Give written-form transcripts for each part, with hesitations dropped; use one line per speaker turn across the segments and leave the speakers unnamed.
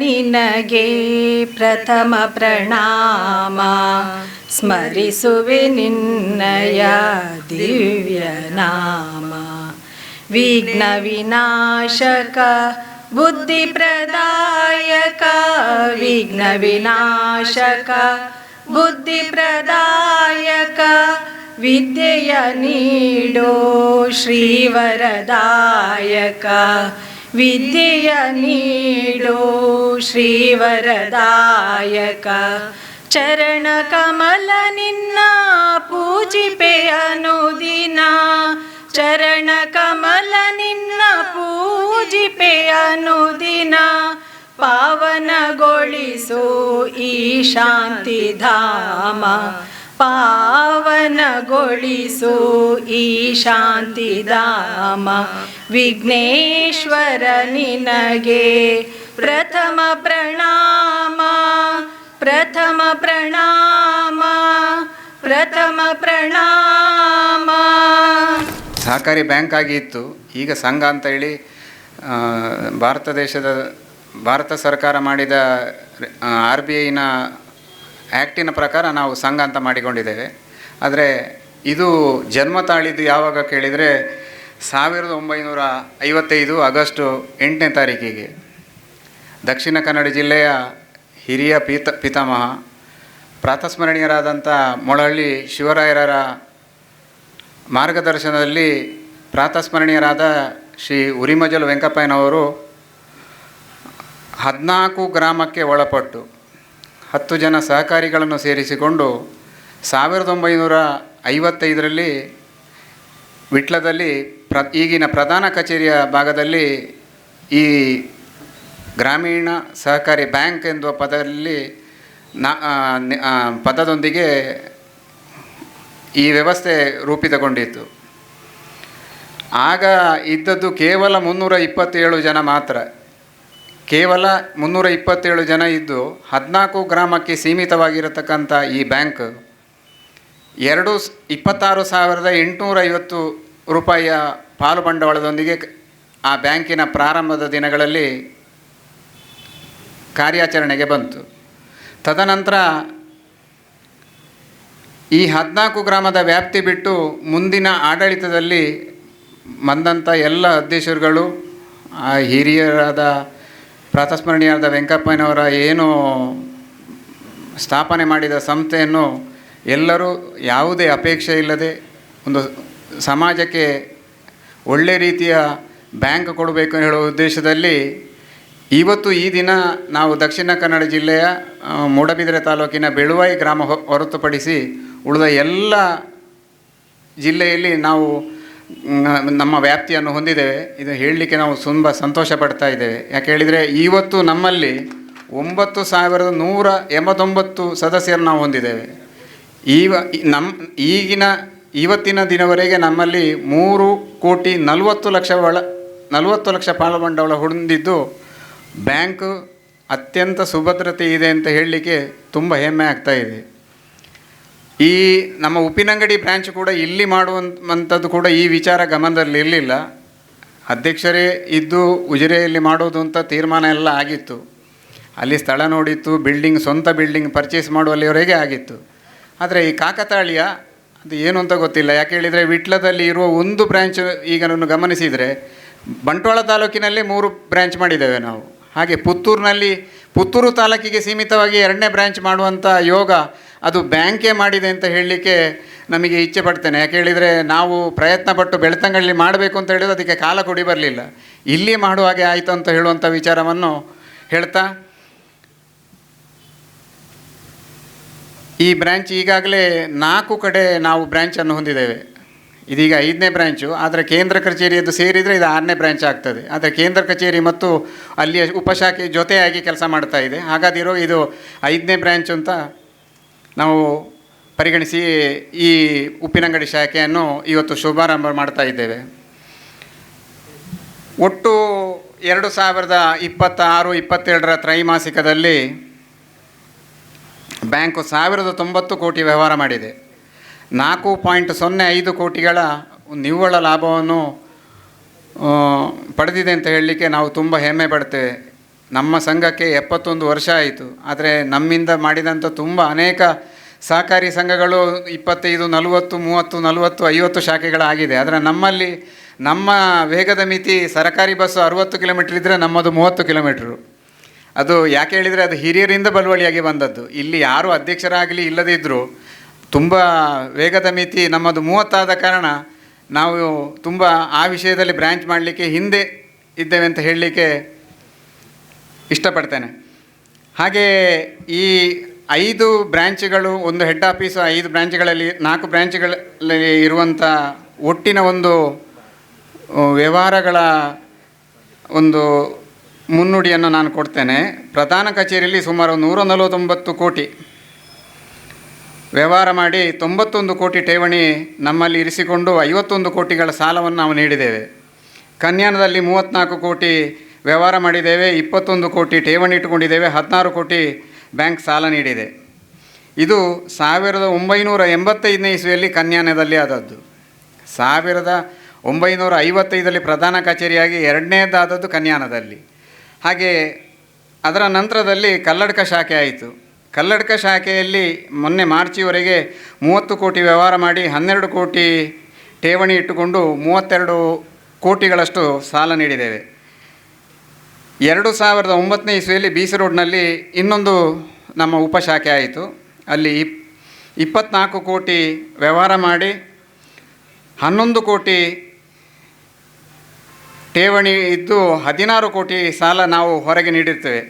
ನಿನಗೆ ಪ್ರಥಮ ಪ್ರಣಾಮ. ಸ್ಮರಿಸುವೆ ನಿನ್ನಯ ದಿವ್ಯ ನಾಮ. ವಿಘ್ನ ವಿನಾಶಕ ಬುದ್ಧಿ ಪ್ರದಾಯಕ, ವಿಘ್ನ ವಿನಾಶಕ ಬುದ್ಧಿ ಪ್ರದಾಯಕ, ವಿದ್ಯೆಯ ನೀಡೋ ಶ್ರೀವರದಾಯಕ, ವಿದ್ಯೆಯ ನೀಡೋ ಶ್ರೀವರದಾಯಕ. ಚರಣ ಕಮಲ ನಿನ್ನ ಪೂಜಿಪೆ ಅನುದಿನ, ಚರಣ ಕಮಲ ನಿನ್ನ ಪೂಜಿಪೆ ಅನುದಿನ. ಪಾವನಗೊಳಿಸು ಈ ಶಾಂತಿಧಾಮ, ಪಾವನಗೊಳಿಸು ಈ ಶಾಂತಿಧಾಮ. ವಿಘ್ನೇಶ್ವರ ನಿನಗೆ ಪ್ರಥಮ ಪ್ರಣಾಮ, ಪ್ರಥಮ ಪ್ರಣಾಮ, ಪ್ರಥಮ ಪ್ರಣಾಮ.
ಸಹಕಾರಿ ಬ್ಯಾಂಕ್ ಆಗಿತ್ತು, ಈಗ ಸಂಘ ಅಂತ ಹೇಳಿ ಭಾರತ ಸರ್ಕಾರ ಮಾಡಿದ RBIನ ಆ್ಯಕ್ಟಿನ ಪ್ರಕಾರ ನಾವು ಸಂಘ ಅಂತ ಮಾಡಿಕೊಂಡಿದ್ದೇವೆ. ಆದರೆ ಇದು ಜನ್ಮ ತಾಳಿದ್ದು ಯಾವಾಗ ಕೇಳಿದರೆ 1955 ಆಗಸ್ಟ್ 8ನೇ ತಾರೀಕಿಗೆ ದಕ್ಷಿಣ ಕನ್ನಡ ಜಿಲ್ಲೆಯ ಹಿರಿಯ ಪಿತಾಮಹ ಪ್ರಾತಸ್ಮರಣೀಯರಾದಂಥ ಮೊಳಹಳ್ಳಿ ಶಿವರಾಯರ ಮಾರ್ಗದರ್ಶನದಲ್ಲಿ ಪ್ರಾತಸ್ಮರಣೀಯರಾದ ಶ್ರೀ ಉರಿಮಜಲು ವೆಂಕಪ್ಪಯ್ಯನವರು 14 ಗ್ರಾಮಕ್ಕೆ ಒಳಪಟ್ಟು 10 ಜನ ಸಹಕಾರಿಗಳನ್ನು ಸೇರಿಸಿಕೊಂಡು 1955ರಲ್ಲಿ ವಿಟ್ಲದಲ್ಲಿ ಈಗಿನ ಪ್ರಧಾನ ಕಚೇರಿಯ ಭಾಗದಲ್ಲಿ ಈ ಗ್ರಾಮೀಣ ಸಹಕಾರಿ ಬ್ಯಾಂಕ್ ಎನ್ನುವ ಪದದೊಂದಿಗೆ ಈ ವ್ಯವಸ್ಥೆ ರೂಪಿತಗೊಂಡಿತ್ತು. ಆಗ ಇದ್ದದ್ದು ಕೇವಲ 327 ಜನ ಮಾತ್ರ, ಕೇವಲ 327 ಜನ ಇದ್ದು 14 ಗ್ರಾಮಕ್ಕೆ ಸೀಮಿತವಾಗಿರತಕ್ಕಂಥ ಈ ಬ್ಯಾಂಕ್ 26,850 ರೂಪಾಯಿಯ ಪಾಲು ಬಂಡವಾಳದೊಂದಿಗೆ ಆ ಬ್ಯಾಂಕಿನ ಪ್ರಾರಂಭದ ದಿನಗಳಲ್ಲಿ ಕಾರ್ಯಾಚರಣೆಗೆ ಬಂತು. ತದನಂತರ ಈ 14 ಗ್ರಾಮದ ವ್ಯಾಪ್ತಿ ಬಿಟ್ಟು ಮುಂದಿನ ಆಡಳಿತದಲ್ಲಿ ಬಂದಂಥ ಎಲ್ಲ ಅಧ್ಯಕ್ಷರುಗಳು ಹಿರಿಯರಾದ ಪ್ರಾತಸ್ಮರಣೀಯರಾದ ವೆಂಕಪ್ಪಯ್ಯನವರ ಏನು ಸ್ಥಾಪನೆ ಮಾಡಿದ ಸಂಸ್ಥೆಯನ್ನು ಎಲ್ಲರೂ ಯಾವುದೇ ಅಪೇಕ್ಷೆ ಇಲ್ಲದೆ ಒಂದು ಸಮಾಜಕ್ಕೆ ಒಳ್ಳೆ ರೀತಿಯ ಬ್ಯಾಂಕ್ ಕೊಡಬೇಕು ಹೇಳುವ ಉದ್ದೇಶದಲ್ಲಿ ಇವತ್ತು ಈ ದಿನ ನಾವು ದಕ್ಷಿಣ ಕನ್ನಡ ಜಿಲ್ಲೆಯ ಮೂಡಬಿದಿರೆ ತಾಲೂಕಿನ ಬೆಳುವಾಯಿ ಗ್ರಾಮ ಹೊರತುಪಡಿಸಿ ಉಳಿದ ಎಲ್ಲ ಜಿಲ್ಲೆಯಲ್ಲಿ ನಾವು ನಮ್ಮ ವ್ಯಾಪ್ತಿಯನ್ನು ಹೊಂದಿದ್ದೇವೆ. ಇದು ಹೇಳಲಿಕ್ಕೆ ನಾವು ತುಂಬ ಸಂತೋಷ ಪಡ್ತಾ ಇದ್ದೇವೆ. ಯಾಕೆ ಹೇಳಿದರೆ ಇವತ್ತು ನಮ್ಮಲ್ಲಿ 9,189 ಸದಸ್ಯರು ನಾವು ಹೊಂದಿದ್ದೇವೆ. ಇವತ್ತಿನ ದಿನವರೆಗೆ ನಮ್ಮಲ್ಲಿ 3,40,00,000 ಪಾಲು ಬಂಡವಾಳ ಹೊಂದಿದ್ದು ಬ್ಯಾಂಕು ಅತ್ಯಂತ ಸುಭದ್ರತೆ ಇದೆ ಅಂತ ಹೇಳಲಿಕ್ಕೆ ತುಂಬ ಹೆಮ್ಮೆ ಆಗ್ತಾ ಇದೆ. ಈ ನಮ್ಮ ಉಪ್ಪಿನಂಗಡಿ ಬ್ರ್ಯಾಂಚ್ ಕೂಡ ಇಲ್ಲಿ ಮಾಡುವಂಥದ್ದು ಕೂಡ ಈ ವಿಚಾರ ಗಮನದಲ್ಲಿ ಇರಲಿಲ್ಲ. ಅಧ್ಯಕ್ಷರೇ ಇದ್ದು ಉಜಿರೆಯಲ್ಲಿ ಮಾಡೋದು ಅಂತ ತೀರ್ಮಾನ ಎಲ್ಲ ಆಗಿತ್ತು. ಅಲ್ಲಿ ಸ್ಥಳ ನೋಡಿತ್ತು, ಸ್ವಂತ ಬಿಲ್ಡಿಂಗ್ ಪರ್ಚೇಸ್ ಮಾಡುವಲ್ಲಿವರೆಗೆ ಆಗಿತ್ತು. ಆದರೆ ಈ ಕಾಕತಾಳೀಯ ಅದು ಏನು ಅಂತ ಗೊತ್ತಿಲ್ಲ. ಯಾಕೆ ಹೇಳಿದರೆ ವಿಟ್ಲದಲ್ಲಿ ಇರುವ ಒಂದು ಬ್ರ್ಯಾಂಚ್ ಈಗ ನಾನು ಗಮನಿಸಿದರೆ ಬಂಟ್ವಾಳ ತಾಲೂಕಿನಲ್ಲಿ 3 ಬ್ರ್ಯಾಂಚ್ ಮಾಡಿದ್ದೇವೆ ನಾವು. ಹಾಗೆ ಪುತ್ತೂರು ತಾಲೂಕಿಗೆ ಸೀಮಿತವಾಗಿ 2ನೇ ಬ್ರ್ಯಾಂಚ್ ಮಾಡುವಂಥ ಯೋಗ ಅದು ಬ್ಯಾಂಕೇ ಮಾಡಿದೆ ಅಂತ ಹೇಳಲಿಕ್ಕೆ ನಮಗೆ ಇಚ್ಛೆ ಪಡ್ತೇನೆ. ಯಾಕೆ ಹೇಳಿದರೆ ನಾವು ಪ್ರಯತ್ನಪಟ್ಟು ಬೆಳ್ತಂಗಲ್ಲಿ ಮಾಡಬೇಕು ಅಂತ ಹೇಳಿದ್ರೆ ಅದಕ್ಕೆ ಕಾಲ ಕೊಡಿ ಬರಲಿಲ್ಲ. ಇಲ್ಲಿ ಮಾಡುವ ಹಾಗೆ ಆಯಿತು ಅಂತ ಹೇಳುವಂಥ ವಿಚಾರವನ್ನು ಹೇಳ್ತಾ, ಈ ಬ್ರ್ಯಾಂಚ್ ಈಗಾಗಲೇ 4 ಕಡೆ ನಾವು ಬ್ರ್ಯಾಂಚನ್ನು ಹೊಂದಿದ್ದೇವೆ. ಇದೀಗ 5ನೇ ಬ್ರ್ಯಾಂಚು. ಆದರೆ ಕೇಂದ್ರ ಕಚೇರಿಯದ್ದು ಸೇರಿದರೆ ಇದು 6ನೇ ಬ್ರ್ಯಾಂಚ್ ಆಗ್ತದೆ. ಆದರೆ ಕೇಂದ್ರ ಕಚೇರಿ ಮತ್ತು ಅಲ್ಲಿಯ ಉಪಶಾಖೆ ಜೊತೆಯಾಗಿ ಕೆಲಸ ಮಾಡ್ತಾ ಇದೆ. ಹಾಗಾದಿರೋ ಇದು 5ನೇ ಬ್ರ್ಯಾಂಚ್ ಅಂತ ನಾವು ಪರಿಗಣಿಸಿ ಈ ಉಪ್ಪಿನಂಗಡಿ ಶಾಖೆಯನ್ನು ಇವತ್ತು ಶುಭಾರಂಭ ಮಾಡ್ತಾ ಇದ್ದೇವೆ. ಒಟ್ಟು 2026-27ರ ತ್ರೈಮಾಸಿಕದಲ್ಲಿ ಬ್ಯಾಂಕು 1,090 ಕೋಟಿ ವ್ಯವಹಾರ ಮಾಡಿದೆ. 4.05 ಕೋಟಿಗಳ ನಿವ್ವಳ ಲಾಭವನ್ನು ಪಡೆದಿದೆ ಅಂತ ಹೇಳಲಿಕ್ಕೆ ನಾವು ತುಂಬ ಹೆಮ್ಮೆ ಪಡ್ತೇವೆ. ನಮ್ಮ ಸಂಘಕ್ಕೆ 71 ವರ್ಷ ಆಯಿತು. ಆದರೆ ನಮ್ಮಿಂದ ಮಾಡಿದಂಥ ತುಂಬ ಅನೇಕ ಸಹಕಾರಿ ಸಂಘಗಳು 25, 40, 30, 40, 50 ಶಾಖೆಗಳಾಗಿದೆ. ಆದರೆ ನಮ್ಮಲ್ಲಿ ನಮ್ಮ ವೇಗದ ಮಿತಿ ಸರಕಾರಿ ಬಸ್ಸು 60 ಕಿಲೋಮೀಟ್ರ್ ಇದ್ದರೆ ನಮ್ಮದು 30 ಕಿಲೋಮೀಟ್ರು. ಅದು ಯಾಕೆ ಹೇಳಿದರೆ ಅದು ಹಿರಿಯರಿಂದ ಬಳುವಳಿಯಾಗಿ ಬಂದದ್ದು. ಇಲ್ಲಿ ಯಾರು ಅಧ್ಯಕ್ಷರಾಗಲಿ ಇಲ್ಲದಿದ್ದರೂ ತುಂಬ ವೇಗದ ಮಿತಿ ನಮ್ಮದು 30 ಆದ ಕಾರಣ ನಾವು ತುಂಬ ಆ ವಿಷಯದಲ್ಲಿ ಬ್ರ್ಯಾಂಚ್ ಮಾಡಲಿಕ್ಕೆ ಹಿಂದೆ ಇದ್ದೇವೆ ಅಂತ ಹೇಳಲಿಕ್ಕೆ ಇಷ್ಟಪಡ್ತೇನೆ. ಹಾಗೆ ಈ 5 ಬ್ರ್ಯಾಂಚ್ಗಳು, ಒಂದು ಹೆಡ್ ಆಫೀಸು, 5 ಬ್ರ್ಯಾಂಚ್ಗಳಲ್ಲಿ 4 ಬ್ರ್ಯಾಂಚ್ಗಳಲ್ಲಿ ಇರುವಂಥ ಒಟ್ಟಿನ ಒಂದು ವ್ಯವಹಾರಗಳ ಒಂದು ಮುನ್ನುಡಿಯನ್ನು ನಾನು ಕೊಡ್ತೇನೆ. ಪ್ರಧಾನ ಕಚೇರಿಯಲ್ಲಿ ಸುಮಾರು 149 ಕೋಟಿ ವ್ಯವಹಾರ ಮಾಡಿ 91 ಕೋಟಿ ಠೇವಣಿ ನಮ್ಮಲ್ಲಿ ಇರಿಸಿಕೊಂಡು 51 ಕೋಟಿಗಳ ಸಾಲವನ್ನು ನಾವು ನೀಡಿದ್ದೇವೆ. ಕನ್ಯಾನದಲ್ಲಿ 34 ಕೋಟಿ ವ್ಯವಹಾರ ಮಾಡಿದ್ದೇವೆ, 21 ಕೋಟಿ ಠೇವಣಿ ಇಟ್ಟುಕೊಂಡಿದ್ದೇವೆ, 16 ಕೋಟಿ ಬ್ಯಾಂಕ್ ಸಾಲ ನೀಡಿದೆ. ಇದು 1985ನೇ ಇಸ್ವಿಯಲ್ಲಿ ಕನ್ಯಾನದಲ್ಲಿ ಆದದ್ದು. 1955ರಲ್ಲಿ ಪ್ರಧಾನ ಕಚೇರಿಯಾಗಿ ಎರಡನೇದಾದದ್ದು ಕನ್ಯಾನದಲ್ಲಿ. ಹಾಗೆ ಅದರ ನಂತರದಲ್ಲಿ ಕಲ್ಲಡ್ಕ ಶಾಖೆ ಆಯಿತು. ಕಲ್ಲಡ್ಕ ಶಾಖೆಯಲ್ಲಿ ಮೊನ್ನೆ ಮಾರ್ಚಿವರೆಗೆ 30 ಕೋಟಿ ವ್ಯವಹಾರ ಮಾಡಿ 12 ಕೋಟಿ ಠೇವಣಿ ಇಟ್ಟುಕೊಂಡು 32 ಕೋಟಿಗಳಷ್ಟು ಸಾಲ ನೀಡಿದ್ದೇವೆ. 2009ನೇ ಇಸ್ವಿಯಲ್ಲಿ BC ರೋಡ್ನಲ್ಲಿ ಇನ್ನೊಂದು ನಮ್ಮ ಉಪಶಾಖೆ ಆಯಿತು. ಅಲ್ಲಿ 24 ಕೋಟಿ ವ್ಯವಹಾರ ಮಾಡಿ 11 ಕೋಟಿ ಠೇವಣಿ ಇದ್ದು 16 ಕೋಟಿ ಸಾಲ ನಾವು ಹೊರಗೆ ನೀಡಿರ್ತೇವೆ.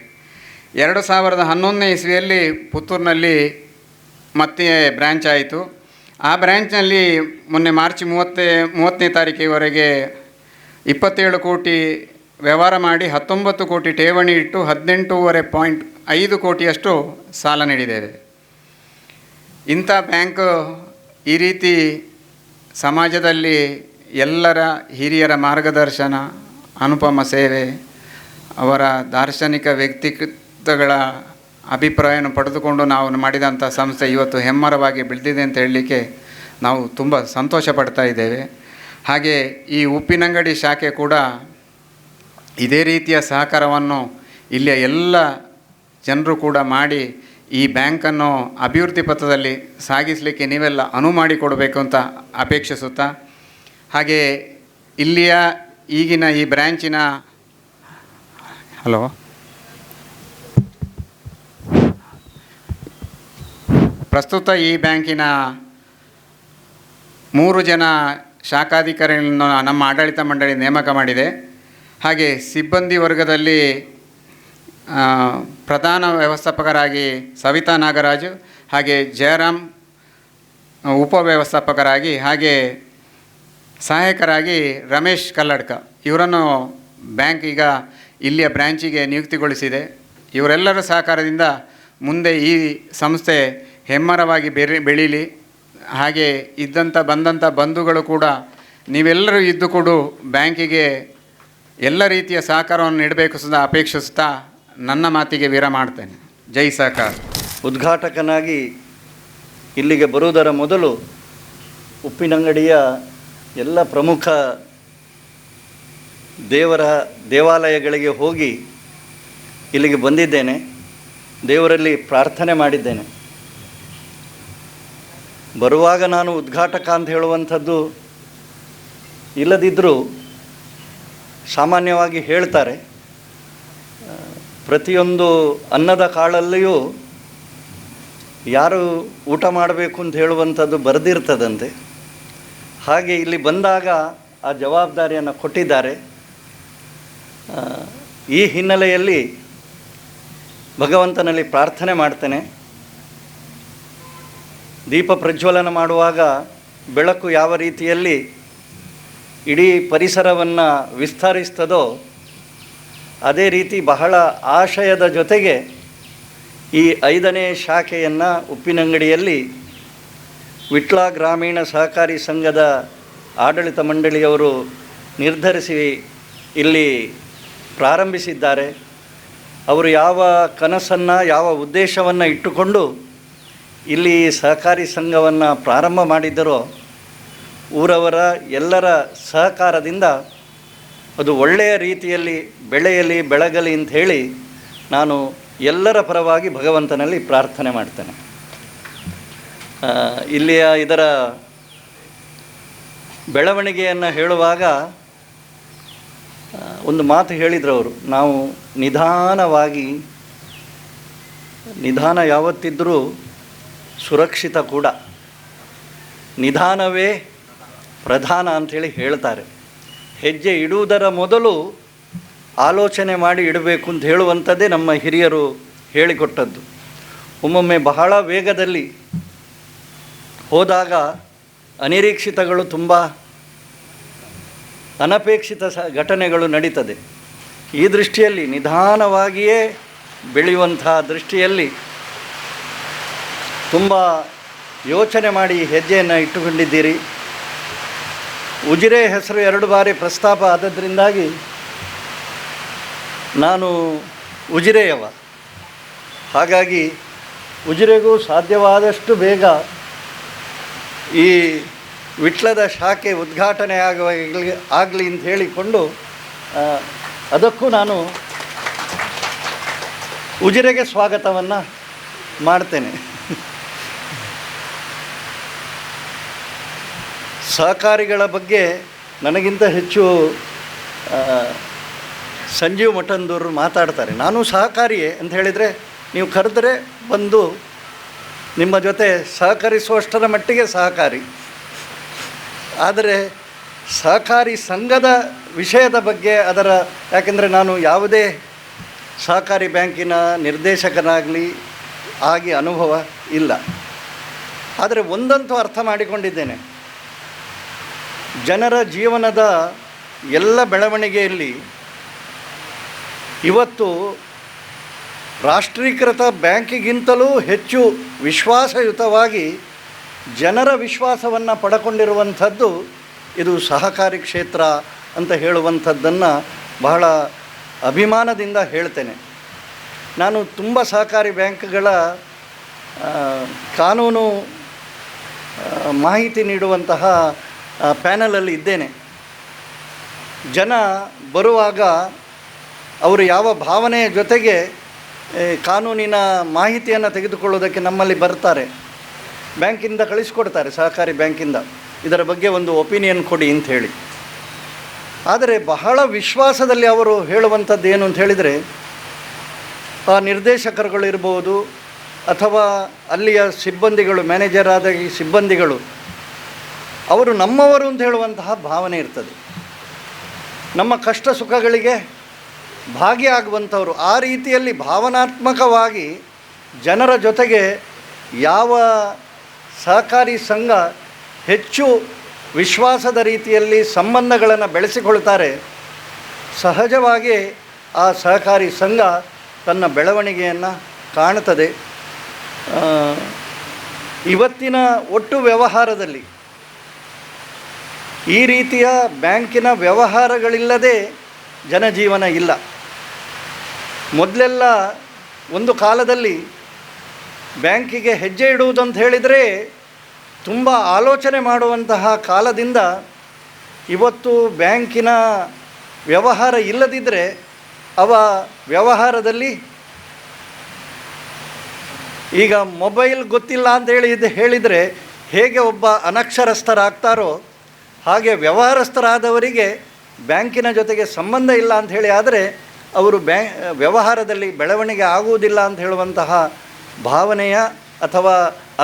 2011ನೇ ಇಸ್ವಿಯಲ್ಲಿ ಪುತ್ತೂರಿನಲ್ಲಿ ಮತ್ತೆ ಬ್ರ್ಯಾಂಚ್ ಆಯಿತು. ಆ ಬ್ರ್ಯಾಂಚ್ನಲ್ಲಿ ಮೊನ್ನೆ ಮಾರ್ಚ್ 30ನೇ ತಾರೀಕಿವರೆಗೆ 27 ಕೋಟಿ ವ್ಯವಹಾರ ಮಾಡಿ 19 ಕೋಟಿ ಠೇವಣಿ ಇಟ್ಟು 18.5 ಕೋಟಿಯಷ್ಟು ಸಾಲ ನೀಡಿದ್ದೇವೆ. ಇಂಥ ಬ್ಯಾಂಕು ಈ ರೀತಿ ಸಮಾಜದಲ್ಲಿ ಎಲ್ಲರ ಹಿರಿಯರ ಮಾರ್ಗದರ್ಶನ, ಅನುಪಮ ಸೇವೆ, ಅವರ ದಾರ್ಶನಿಕ ವ್ಯಕ್ತಿತ್ವಗಳ ಅಭಿಪ್ರಾಯವನ್ನು ಪಡೆದುಕೊಂಡು ನಾವು ಮಾಡಿದಂಥ ಸಂಸ್ಥೆ ಇವತ್ತು ಹೆಮ್ಮರವಾಗಿ ಬೆಳೆದಿದೆ ಅಂತ ಹೇಳಲಿಕ್ಕೆ ನಾವು ತುಂಬ ಸಂತೋಷ ಪಡ್ತಾ ಇದ್ದೇವೆ. ಹಾಗೆ ಈ ಉಪ್ಪಿನಂಗಡಿ ಶಾಖೆ ಕೂಡ ಇದೇ ರೀತಿಯ ಸಹಕಾರವನ್ನು ಇಲ್ಲಿಯ ಎಲ್ಲ ಜನರು ಕೂಡ ಮಾಡಿ ಈ ಬ್ಯಾಂಕನ್ನು ಅಭಿವೃದ್ಧಿ ಪಥದಲ್ಲಿ ಸಾಗಿಸಲಿಕ್ಕೆ ನೀವೆಲ್ಲ ಅನುವು ಮಾಡಿಕೊಡಬೇಕು ಅಂತ ಅಪೇಕ್ಷಿಸುತ್ತಾ, ಹಾಗೆ ಇಲ್ಲಿಯ ಈಗಿನ ಈ ಬ್ರ್ಯಾಂಚಿನ ಪ್ರಸ್ತುತ ಈ ಬ್ಯಾಂಕಿನ 3 ಜನ ಶಾಖಾಧಿಕಾರಿಗಳನ್ನು ನಮ್ಮ ಆಡಳಿತ ಮಂಡಳಿ ನೇಮಕ ಮಾಡಿದೆ. ಹಾಗೆ ಸಿಬ್ಬಂದಿ ವರ್ಗದಲ್ಲಿ ಪ್ರಧಾನ ವ್ಯವಸ್ಥಾಪಕರಾಗಿ ಸವಿತಾ ನಾಗರಾಜು, ಹಾಗೆ ಜಯರಾಮ್ ಉಪವ್ಯವಸ್ಥಾಪಕರಾಗಿ, ಹಾಗೆ ಸಹಾಯಕರಾಗಿ ರಮೇಶ್ ಕಲ್ಲಡ್ಕ ಇವರನ್ನು ಬ್ಯಾಂಕ್ ಈಗ ಇಲ್ಲಿಯ ಬ್ರ್ಯಾಂಚಿಗೆ ನಿಯುಕ್ತಿಗೊಳಿಸಿದೆ. ಇವರೆಲ್ಲರ ಸಹಕಾರದಿಂದ ಮುಂದೆ ಈ ಸಂಸ್ಥೆ ಹೆಮ್ಮರವಾಗಿ ಬೆಳೀಲಿ. ಹಾಗೆ ಬಂದಂಥ ಬಂಧುಗಳು ಕೂಡ ನೀವೆಲ್ಲರೂ ಇದ್ದುಕೊಂಡು ಬ್ಯಾಂಕಿಗೆ ಎಲ್ಲ ರೀತಿಯ ಸಹಕಾರವನ್ನು ನೀಡಬೇಕು ಸದಾ ಅಪೇಕ್ಷಿಸ್ತಾ ನನ್ನ ಮಾತಿಗೆ ವಿರಾಮ ಮಾಡ್ತೇನೆ. ಜೈ ಸಹಕಾರ.
ಉದ್ಘಾಟಕನಾಗಿ ಇಲ್ಲಿಗೆ ಬರುವುದರ ಮೊದಲು ಉಪ್ಪಿನಂಗಡಿಯ ಎಲ್ಲ ಪ್ರಮುಖ ದೇವಾಲಯಗಳಿಗೆ ಹೋಗಿ ಇಲ್ಲಿಗೆ ಬಂದಿದ್ದೇನೆ. ದೇವರಲ್ಲಿ ಪ್ರಾರ್ಥನೆ ಮಾಡಿದ್ದೇನೆ. ಬರುವಾಗ ನಾನು ಉದ್ಘಾಟಕ ಅಂತ ಹೇಳುವಂಥದ್ದು ಇಲ್ಲದಿದ್ದರೂ ಸಾಮಾನ್ಯವಾಗಿ ಹೇಳ್ತಾರೆ, ಪ್ರತಿಯೊಂದು ಅನ್ನದ ಕಾಳಲ್ಲಿಯೂ ಯಾರು ಊಟ ಮಾಡಬೇಕು ಅಂತ ಹೇಳುವಂಥದ್ದು ಬರೆದಿರ್ತದಂತೆ. ಹಾಗೆ ಇಲ್ಲಿ ಬಂದಾಗ ಆ ಜವಾಬ್ದಾರಿಯನ್ನು ಕೊಟ್ಟಿದ್ದಾರೆ. ಈ ಹಿನ್ನೆಲೆಯಲ್ಲಿ ಭಗವಂತನಲ್ಲಿ ಪ್ರಾರ್ಥನೆ ಮಾಡ್ತೇನೆ. ದೀಪ ಪ್ರಜ್ವಲನ ಮಾಡುವಾಗ ಬೆಳಕು ಯಾವ ರೀತಿಯಲ್ಲಿ ಇಡೀ ಪರಿಸರವನ್ನು ವಿಸ್ತರಿಸ್ತದೋ ಅದೇ ರೀತಿ ಬಹಳ ಆಶಯದ ಜೊತೆಗೆ ಈ 5ನೇ ಶಾಖೆಯನ್ನು ಉಪ್ಪಿನಂಗಡಿಯಲ್ಲಿ ವಿಟ್ಲ ಗ್ರಾಮೀಣ ಸಹಕಾರಿ ಸಂಘದ ಆಡಳಿತ ಮಂಡಳಿಯವರು ನಿರ್ಧರಿಸಿ ಇಲ್ಲಿ ಪ್ರಾರಂಭಿಸಿದ್ದಾರೆ. ಅವರು ಯಾವ ಕನಸನ್ನು, ಯಾವ ಉದ್ದೇಶವನ್ನು ಇಟ್ಟುಕೊಂಡು ಇಲ್ಲಿ ಸಹಕಾರಿ ಸಂಘವನ್ನು ಪ್ರಾರಂಭ ಮಾಡಿದ್ದರೋ ಊರವರ ಎಲ್ಲರ ಸಹಕಾರದಿಂದ ಅದು ಒಳ್ಳೆಯ ರೀತಿಯಲ್ಲಿ ಬೆಳೆಯಲಿ ಬೆಳಗಲಿ ಅಂತ ಹೇಳಿ ನಾನು ಎಲ್ಲರ ಪರವಾಗಿ ಭಗವಂತನಲ್ಲಿ ಪ್ರಾರ್ಥನೆ ಮಾಡ್ತೇನೆ. ಇಲ್ಲಿಯ ಇದರ ಬೆಳವಣಿಗೆಯನ್ನು ಹೇಳುವಾಗ ಒಂದು ಮಾತು ಹೇಳಿದರು ಅವರು, ನಾವು ನಿಧಾನ ಯಾವತ್ತಿದ್ದರೂ ಸುರಕ್ಷಿತ ಕೂಡ, ನಿಧಾನವೇ ಪ್ರಧಾನ ಅಂಥೇಳಿ ಹೇಳ್ತಾರೆ. ಹೆಜ್ಜೆ ಇಡುವುದರ ಮೊದಲು ಆಲೋಚನೆ ಮಾಡಿ ಇಡಬೇಕು ಅಂತ ಹೇಳುವಂಥದ್ದೇ ನಮ್ಮ ಹಿರಿಯರು ಹೇಳಿಕೊಟ್ಟದ್ದು. ಒಮ್ಮೊಮ್ಮೆ ಬಹಳ ವೇಗದಲ್ಲಿ ಹೋದಾಗ ಅನಿರೀಕ್ಷಿತಗಳು, ತುಂಬ ಅನಪೇಕ್ಷಿತ ಘಟನೆಗಳು ನಡೀತದೆ. ಈ ದೃಷ್ಟಿಯಲ್ಲಿ ನಿಧಾನವಾಗಿಯೇ ಬೆಳೆಯುವಂತಹ ದೃಷ್ಟಿಯಲ್ಲಿ ತುಂಬ ಯೋಚನೆ ಮಾಡಿ ಹೆಜ್ಜೆಯನ್ನು ಇಟ್ಟುಕೊಂಡಿದ್ದೀರಿ. ಉಜಿರೆ ಹೆಸರು 2 ಬಾರಿ ಪ್ರಸ್ತಾಪ ಆದದ್ರಿಂದಾಗಿ ನಾನು ಉಜಿರೆಯವ. ಹಾಗಾಗಿ ಉಜಿರೆಗೂ ಸಾಧ್ಯವಾದಷ್ಟು ಬೇಗ ಈ ವಿಟ್ಲದ ಶಾಖೆ ಉದ್ಘಾಟನೆ ಆಗಲಿ ಅಂತ ಹೇಳಿಕೊಂಡು ಅದಕ್ಕೂ ನಾನು ಉಜಿರೆಗೆ ಸ್ವಾಗತವನ್ನು ಮಾಡ್ತೇನೆ. ಸಹಕಾರಿಗಳ ಬಗ್ಗೆ ನನಗಿಂತ ಹೆಚ್ಚು ಸಂಜೀವ್ ಮಠಂದೂರು ಮಾತಾಡ್ತಾರೆ. ನಾನು ಸಹಕಾರಿಯೇ ಅಂತ ಹೇಳಿದರೆ ನೀವು ಕರೆದರೆ ಬಂದು ನಿಮ್ಮ ಜೊತೆ ಸಹಕರಿಸುವಷ್ಟರ ಮಟ್ಟಿಗೆ ಸಹಕಾರಿ. ಆದರೆ ಸಹಕಾರಿ ಸಂಘದ ವಿಷಯದ ಬಗ್ಗೆ ಯಾಕೆಂದರೆ ನಾನು ಯಾವುದೇ ಸಹಕಾರಿ ಬ್ಯಾಂಕಿನ ನಿರ್ದೇಶಕನಾಗಲಿ ಆಗಿ ಅನುಭವ ಇಲ್ಲ. ಆದರೆ ಒಂದಂತೂ ಅರ್ಥ ಮಾಡಿಕೊಂಡಿದ್ದೇನೆ, ಜನರ ಜೀವನದ ಎಲ್ಲ ಬೆಳವಣಿಗೆಯಲ್ಲಿ ಇವತ್ತು ರಾಷ್ಟ್ರೀಕೃತ ಬ್ಯಾಂಕಿಗಿಂತಲೂ ಹೆಚ್ಚು ವಿಶ್ವಾಸಯುತವಾಗಿ ಜನರ ವಿಶ್ವಾಸವನ್ನು ಪಡ್ಕೊಂಡಿರುವಂಥದ್ದು ಇದು ಸಹಕಾರಿ ಕ್ಷೇತ್ರ ಅಂತ ಹೇಳುವಂಥದ್ದನ್ನು ಬಹಳ ಅಭಿಮಾನದಿಂದ ಹೇಳ್ತೇನೆ. ನಾನು ತುಂಬ ಸಹಕಾರಿ ಬ್ಯಾಂಕ್ಗಳ ಕಾನೂನು ಮಾಹಿತಿ ನೀಡುವಂತಹ ಪ್ಯಾನಲಲ್ಲಿ ಇದ್ದೇನೆ. ಜನ ಬರುವಾಗ ಅವರು ಯಾವ ಭಾವನೆಯ ಜೊತೆಗೆ ಕಾನೂನಿನ ಮಾಹಿತಿಯನ್ನು ತೆಗೆದುಕೊಳ್ಳೋದಕ್ಕೆ ನಮ್ಮಲ್ಲಿ ಬರ್ತಾರೆ, ಬ್ಯಾಂಕಿಂದ ಕಳಿಸ್ಕೊಡ್ತಾರೆ, ಸಹಕಾರಿ ಬ್ಯಾಂಕಿಂದ ಇದರ ಬಗ್ಗೆ ಒಂದು ಒಪಿನಿಯನ್ ಕೊಡಿ ಅಂತ ಹೇಳಿ. ಆದರೆ ಬಹಳ ವಿಶ್ವಾಸದಲ್ಲಿ ಅವರು ಹೇಳುವಂಥದ್ದು ಏನು ಅಂತ ಹೇಳಿದರೆ, ಆ ನಿರ್ದೇಶಕರುಗಳು ಇರ್ಬೋದು ಅಥವಾ ಅಲ್ಲಿಯ ಸಿಬ್ಬಂದಿಗಳು, ಮ್ಯಾನೇಜರ್ ಆದ ಈ ಸಿಬ್ಬಂದಿಗಳು ಅವರು ನಮ್ಮವರು ಅಂತ ಹೇಳುವಂತಹ ಭಾವನೆ ಇರ್ತದೆ. ನಮ್ಮ ಕಷ್ಟ ಸುಖಗಳಿಗೆ ಭಾಗಿಯಾಗುವಂಥವರು. ಆ ರೀತಿಯಲ್ಲಿ ಭಾವನಾತ್ಮಕವಾಗಿ ಜನರ ಜೊತೆಗೆ ಯಾವ ಸಹಕಾರಿ ಸಂಘ ಹೆಚ್ಚು ವಿಶ್ವಾಸದ ರೀತಿಯಲ್ಲಿ ಸಂಬಂಧಗಳನ್ನು ಬೆಳೆಸಿಕೊಳ್ತಾರೆ, ಸಹಜವಾಗಿ ಆ ಸಹಕಾರಿ ಸಂಘ ತನ್ನ ಬೆಳವಣಿಗೆಯನ್ನು ಕಾಣುತ್ತದೆ. ಇವತ್ತಿನ ಒಟ್ಟು ವ್ಯವಹಾರದಲ್ಲಿ ಈ ರೀತಿಯ ಬ್ಯಾಂಕಿನ ವ್ಯವಹಾರಗಳಿಲ್ಲದೆ ಜನಜೀವನ ಇಲ್ಲ. ಮೊದಲೆಲ್ಲ ಒಂದು ಕಾಲದಲ್ಲಿ ಬ್ಯಾಂಕಿಗೆ ಹೆಜ್ಜೆ ಇಡುವುದಂತ ಹೇಳಿದರೆ ತುಂಬ ಆಲೋಚನೆ ಮಾಡುವಂತಹ ಕಾಲದಿಂದ ಇವತ್ತು ಬ್ಯಾಂಕಿನ ವ್ಯವಹಾರ ಇಲ್ಲದಿದ್ದರೆ ಅವ ವ್ಯವಹಾರದಲ್ಲಿ ಈಗ ಮೊಬೈಲ್ ಗೊತ್ತಿಲ್ಲ ಅಂತ ಹೇಳಿದರೆ ಹೇಗೆ ಒಬ್ಬ ಅನಕ್ಷರಸ್ಥರಾಗ್ತಾರೋ ಹಾಗೆ ವ್ಯವಹಾರಸ್ಥರಾದವರಿಗೆ ಬ್ಯಾಂಕಿನ ಜೊತೆಗೆ ಸಂಬಂಧ ಇಲ್ಲ ಅಂಥೇಳಿ ಆದರೆ ಅವರು ವ್ಯವಹಾರದಲ್ಲಿ ಬೆಳವಣಿಗೆ ಆಗುವುದಿಲ್ಲ ಅಂತ ಹೇಳುವಂತಹ ಭಾವನೆಯ ಅಥವಾ